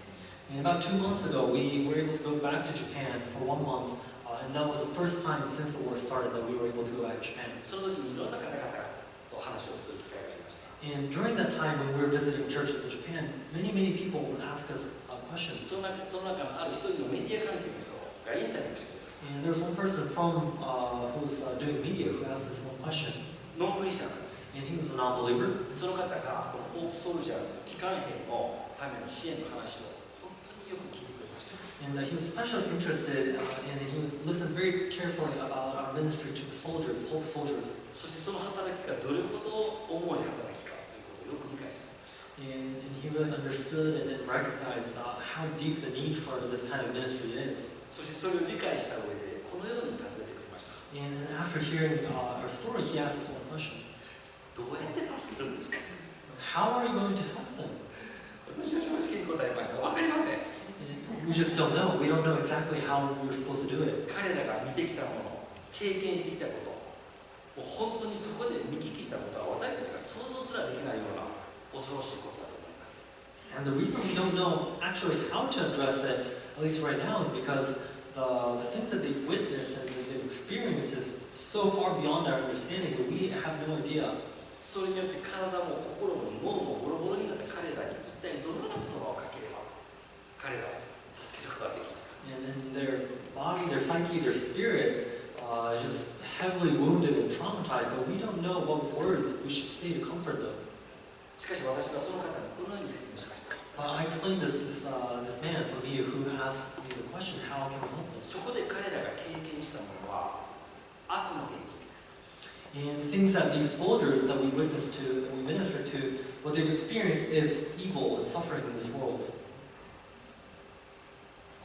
And about 2 months ago, we were able to go back to Japan for 1 month, and that was the first time since the war started that we were able to go back to Japan. その時にいろんな方々と話をする機会がありました。 And during that time when we were visiting churches in Japan, many people would ask us questions. その中のある一人のメディア関係の人がインタビューしてくれました。 And there's one person from who's doing media who asked us one question. ノンクリスチャンなんです。 And he was a non-believer. その方がこのホープソルジャーズ、帰還兵のための支援の話を本当によく聞いてくれました。 And he was especially interested and he listened very carefully about our ministry to the soldiers, Hope soldiers. そしてその働きがどれほど重い働きかということをよく理解してくれました。 And he really understood and recognized how deep the need for this kind of ministry is. そしてそれを理解した上でこのように尋ねてくれました。 And after hearing our story, he asked us one question. どうやって助けるんですか？ How are you going to help them? 私は正直に答えました。わかりません。 We just don't know. We don't know exactly how we're supposed to do it. 彼らが見てきたもの、経験してきたこと、もう本当にそこで見聞きしたことは私たちが想像すらできないような恐ろしいことだと思います。 And the reason we don't know actually how to address it, at least right now, is because the things that they've witnessed and that they've experienced is so far beyond our understanding that we have no idea. それによって体も心も脳もボロボロになった彼らに一体どのような言葉をかければ彼らを助けることができるか。 And their body, their psyche, their spirit is just heavily wounded and traumatized, but we don't know what words we should say to comfort them. しかし私はその方にこのように説明しました。 I explained this man from me who asked me the question, how can we help them? そこで彼らが経験したものは悪の現実です。 And things that these soldiers that we witnessed to, that we ministered to, what they've experienced is evil and suffering in this world.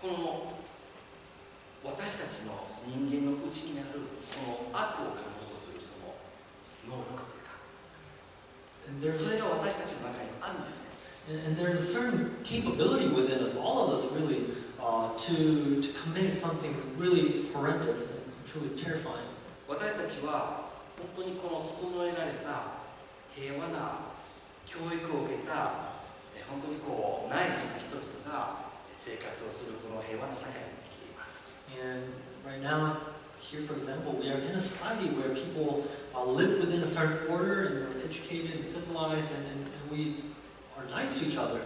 この私たちの人間の内にあるこの悪を可能とするその能力というか、 それが私たちの中にあるんですね。 And there's a certain capability within us, all of us really, to commit something really horrendous and truly terrifying. 私たちは本当にこの整えられた平和な教育を受けた本当にこうナイスな人々が生活をするこの平和な社会に生きています。 And right now, here for example, we are in a society where people live within a certain order and are educated and civilized and we are nice to each other.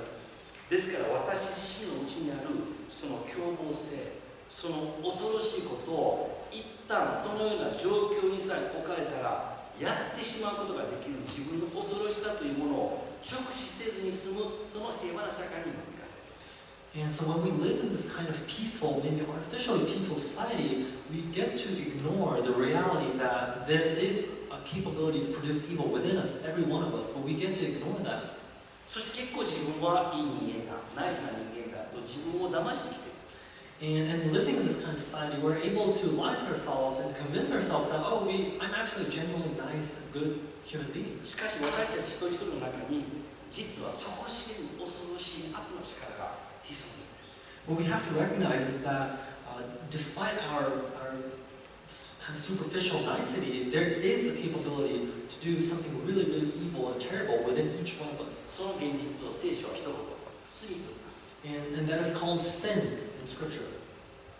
ですから私自身のうちにあるその凶暴性、その恐ろしいことを一旦そのような状況にさえ置かれたらやってしまうことができる自分の恐ろしさというものを直視せずに済むその平和な社会に生かされている。 And so when we live in this kind of peaceful, maybe artificially peaceful society, we get to ignore the reality that there is a capability to produce evil within us, every one of us, but we get to ignore that. そして結構自分はいい人間だ、ナイスな人間だと自分を騙してきている。 And living in this kind of society, we're able to lie to ourselves and convince ourselves that, oh, I'm actually a genuinely nice and good human being. しかし私たち一人一人の中に実は底知れぬ恐ろしい悪の力が潜んでいるんです。 What we have to recognize is that despite our kind of superficial nicety, there is a capability to do something really, really evil and terrible within each one of us. その現実を聖書は一言、罪と言います。 And that is called sin in Scripture.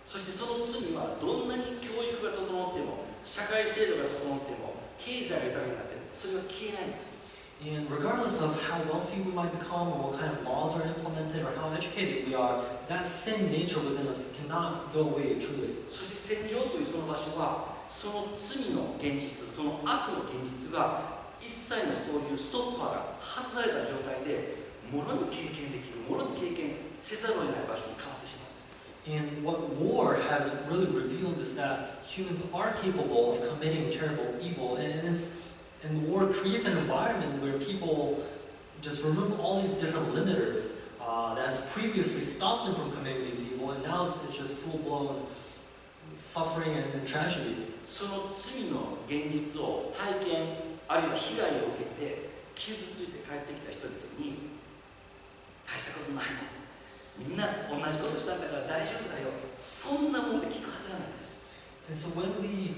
そしてその罪はどんなに教育が整っても、社会制度が整っても、経済が豊かになっても、それは消えないんです。 And regardless of how wealthy we might become or what kind of laws are implemented or how educated we are, that sin nature within us cannot go away truly. そして戦場というその場所は、その罪の現実、その悪の現実が一切のそういうストッパーが外された状態で、もろに経験できる、もろに経験せざるを得ない場所に変わってしまうんです。 And what war has really revealed is that humans are capable of committing terrible evil, and the war creates an environment where people just remove all these different limiters that has previously stopped them from committing these evil, and now it's just full-blown suffering and tragedy. その罪の現実を体験、あるいは被害を受けて傷ついて帰ってきた人々に大したことないの、みんな同じことしたんだから大丈夫だよ、そんなもんで聞くはずがないんです。 And so when we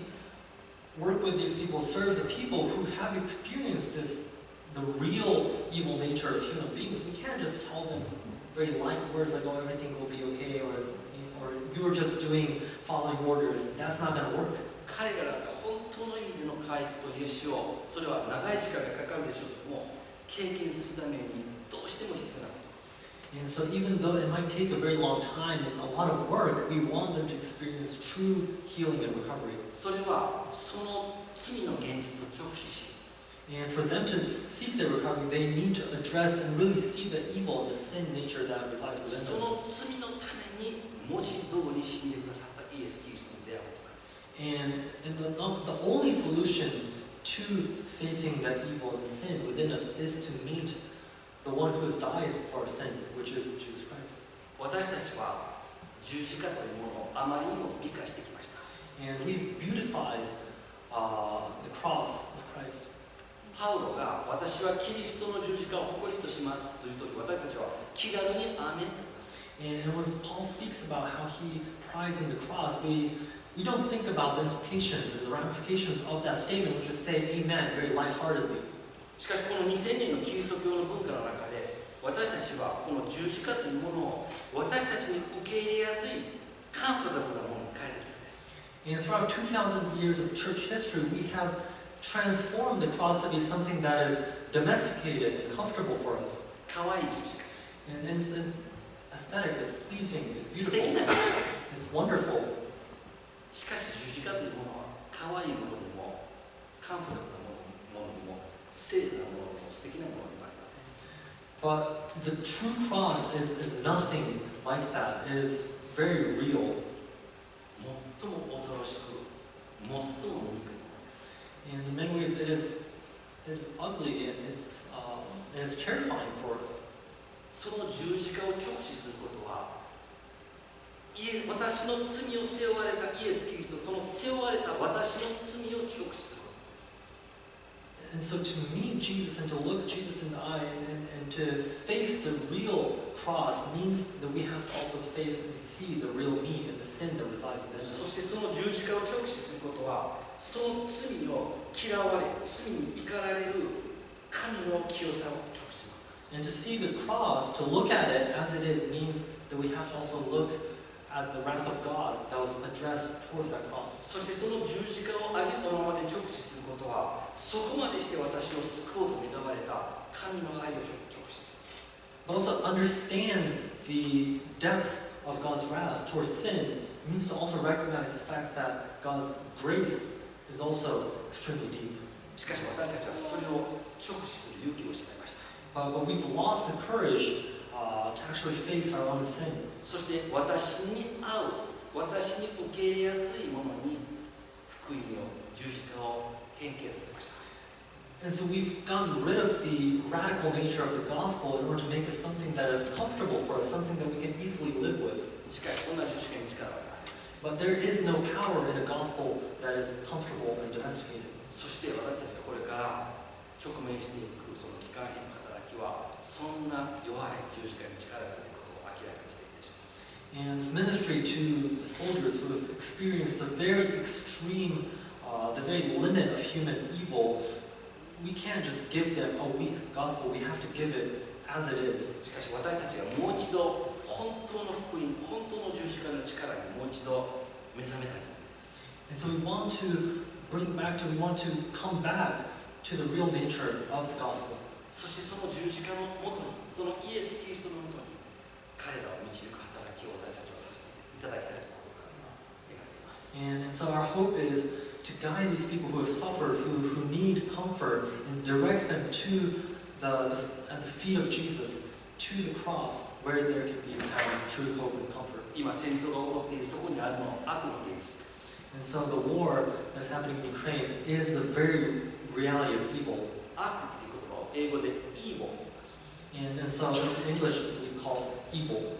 work with these people, serve the people who have experienced the real evil nature of human beings, we can't just tell them very light words like, oh, everything will be okay, or you're just following orders. That's not going to work. 彼らが本当の意味での回復と癒しを、それは長い時間がかかるでしょうけども、経験するためにどうしても必要なこと。 And so even though it might take a very long time and a lot of work, we want them to experience true healing and recovery. それはその罪の現実を直視し、 And for them to seek their recovery, they need to address and really see the evil and the sin nature that resides within そ them. の罪のために文字通り死んでくださったイエス・キリストに出会うことなんです。 And the only solution to facing that evil and the sin within us is to meet the one who has died for our sin, which is Jesus Christ. 私たちは十字架というものをあまりにも美化してきました。 And we've beautified the cross of Christ. パウロが私はキリストの十字架を誇りとしますという時、私たちは気軽にアーメンと言います。 And when Paul speaks about how he prides in the cross, we we don't think about the implications and the ramifications of that statement. We just say amen very lightheartedly. しかしこの2000年のキリスト教の文化の中で私たちはこの十字架というものを私たちに受け入れやすいカンフォタブルなものに変えてきたんです。And throughout 2,000 years of church history, we have transformed the cross to be something that is domesticated and comfortable for us. 可愛い十字架。And it's aesthetic, it's pleasing, it's 素 beautiful, 敵な十字架。 it's wonderful. しかし十字架というものは可愛いものでもカンフォタブルなものでも聖なものでも素敵なものでもありません。But the true cross is nothing like that. It is very real. 最も恐ろしく、最も醜いものです。And in many ways, it is ugly and it's terrifying for us. その十字架を直視することは、私の罪を背負われたイエス・キリスト、その背負われた私の罪を直視すること。And so to meet Jesus and to look Jesus in the eye and to face the real cross means that we have to also face and see the real me and the sin that resides within そ us. してその十字架を直視することは、その罪を嫌われ、罪に怒られる神の清さを直視する。 And to see the cross, to look at it as it is, means that we have to also look at the wrath of God that was addressed towards that cross. そしてその十字架を上げたままで直視することは、そこまでして私を救おうと願われた神の愛を直視する。 But also understand the depth of God's wrath towards sin means to also recognize the fact that God's grace is also extremely deep. しかし私たちはそれを直視する勇気を失いました。 But we've lost the courage to actually face our own sin. そして私に合う、私に受け入れやすいものに福音を、十字架を変形させました。 And so we've gotten rid of the radical nature of the gospel in order to make it something that is comfortable for us, something that we can easily live with. しかしそんな十字架に力はありません。 But there is no power in a gospel that is comfortable and domesticated. そして私たちがこれから直面していくその機関変の働きは、そんな弱い十字架に力があることを明らかにしていくでしょう。 And this ministry to the soldiers who have experienced the very extreme, the very limit of human evil, we can't just give them a weak gospel. We have to give it as it is. しかし私たちがもう一度本当の福音、本当の十字架の力にもう一度目覚めたいと思います。 And so we want to come back to the real nature of the gospel. そしてその十字架のもとに、そのイエス・キリストのもとに彼らを導く働きを私たちはさせていただきたいと心から願っています。 And so our hope is to guide these people who have suffered, who need comfort, and direct them to at the feet of Jesus, to the cross, where there can be found true hope and comfort. 今戦争が起こっているそこにあるのは悪の現実です。 And so the war that is happening in Ukraine is the very reality of evil. 悪っていう言葉を英語で evil と言います。 And so in English we call evil.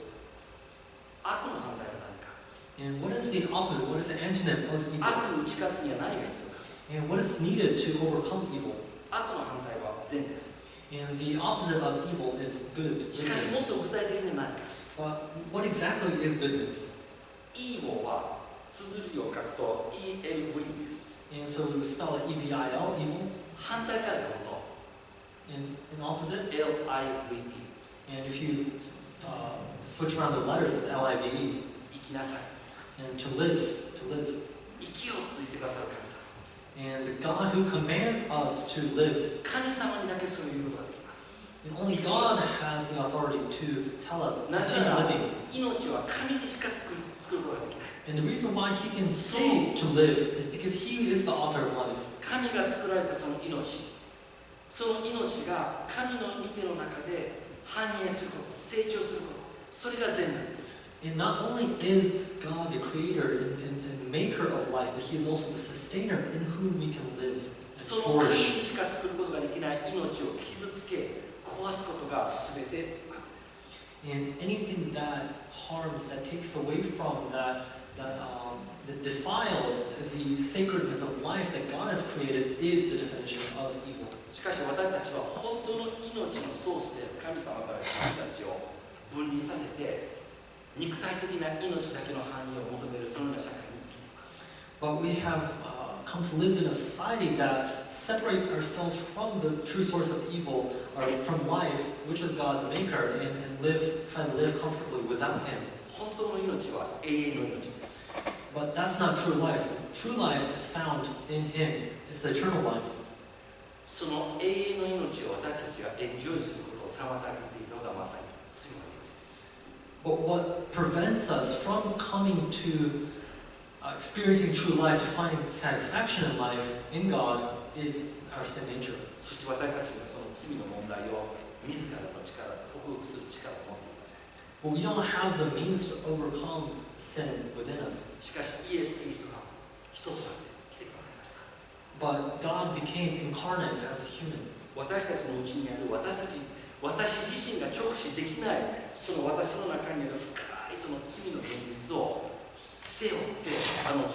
悪の反対は何か。 And what is the opposite? What is the antonym of evil? 悪に打ち勝つには何が必要か。 And what is needed to overcome evil? 悪の反対は善です。 And the opposite of evil is good. しかしもっ Goodness. と具体的には何か。 But what exactly is goodness? evil は綴りを書くと ELV です。 And so we spell it E-V-I-L, evil. 反対から読むと And opposite. LIVE。 And if you switch around the letters, it's L-I-V-E. 生きなさい。 And to live, to live. 生きようと言ってくださる神様。 And the God who commands us to live. 神様にだけそういうことができます。 And only God has the authority to tell us, なぜ continue なら living. 命は神にしか作ることができない。 And the reason why he can say to live is because he is the author of life. 神が作られたその命、その命が神の御手の中で繁栄すること、成長すること、それが善なんです。 And not only is God the creator and maker of life, but he is also the sustainer in whom we can live そ and の神に flourish. しか作ることができない命を傷つけ、壊すことが全て悪です。 And anything that harms, that takes away from, that defiles the sacredness of life that God has created is the definition of evil. しかし私たちは本当の命のソースで神様から私たちを分離させて肉体的な命だけの繁栄を求めるそのような社会に生きています。But we have come to live in a society that separates ourselves from the true source of evil, or from life, which is God the Maker, and try to live comfortably without Him. 本当の命は永遠の命です。 But that's not true life. True life is found in Him. It's the eternal life. その永遠の命を私たちがエンジョイすることを妨げているのがまさに罪の命です。 But what prevents us from coming to experiencing true life, to finding satisfaction in life, in God, is our sin nature. そして私たちがその罪の問題を自らの力、克服する力を持っていません。 But we don't have the means to overcome sin within us. しかしイエス・キリストが人となって来てくださいました。 But God became incarnate as a human. 私たちのうちにある私自身が直視できないその私の中にある深いその罪の現実を背負って十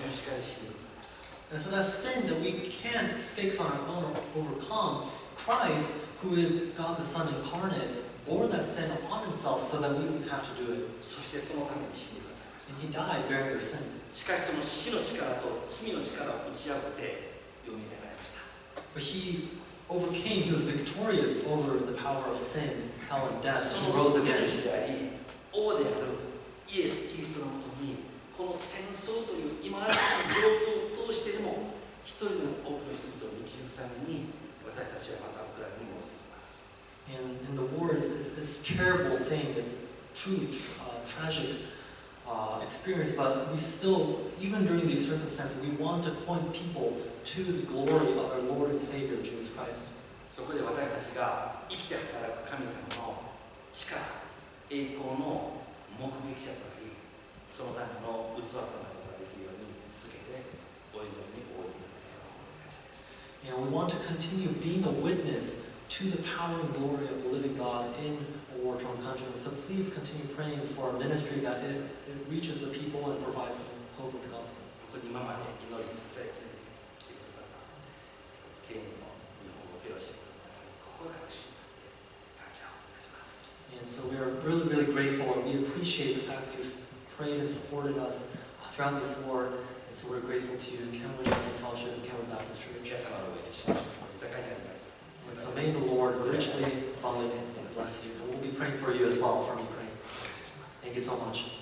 字架で死んでくださいました。 And so that sin that we can't fix on our own or overcome, Christ, who is God the Son incarnate, bore that sin upon Himself so that we wouldn't have to do it. そしてそのために死んでくださいました。 And He died bearing our sins. しかしその死の力と罪の力を打ち破って蘇られました。 But He overcame, He was victorious over the power of sin, hell, and death. そ He の rose 救い again. 主であり、王であるイエス・キリストのもとにこの戦争という今までの状況を通してでも一人でも多くの人々を導くために私たちはまたウクライナに戻ってきます。 And the war is a terrible thing. It's truly tragic experience. But we still, even during these circumstances, we want to point people to the glory of our Lord and Savior, Jesus Christ. そこで私たちが生きて働く神様の力、栄光の目撃者となり、そのための器となることができるように続けてお祈りに応じていただければ本当に感謝です。 And we want to continue being a witness to the power and glory of the living God in a war-torn country. And so please continue praying for our ministry that it reaches the people and provides them hope of the gospel. 本当に今まで祈り支え続けてきてくださった県の日本語フェロシップの皆さんに心から主に感謝をいたします。 And so we are really, really grateful, and we appreciate the fact that you've prayed and supported us throughout this war. And so we're grateful to you, Kenwood Baptist Fellowship and Kenwood Baptist Church. 皆様の上にしましょう。豊かになります。 And so may the Lord richly, abundantly bless you. And we'll be praying for you as well from Ukraine. Thank you so much.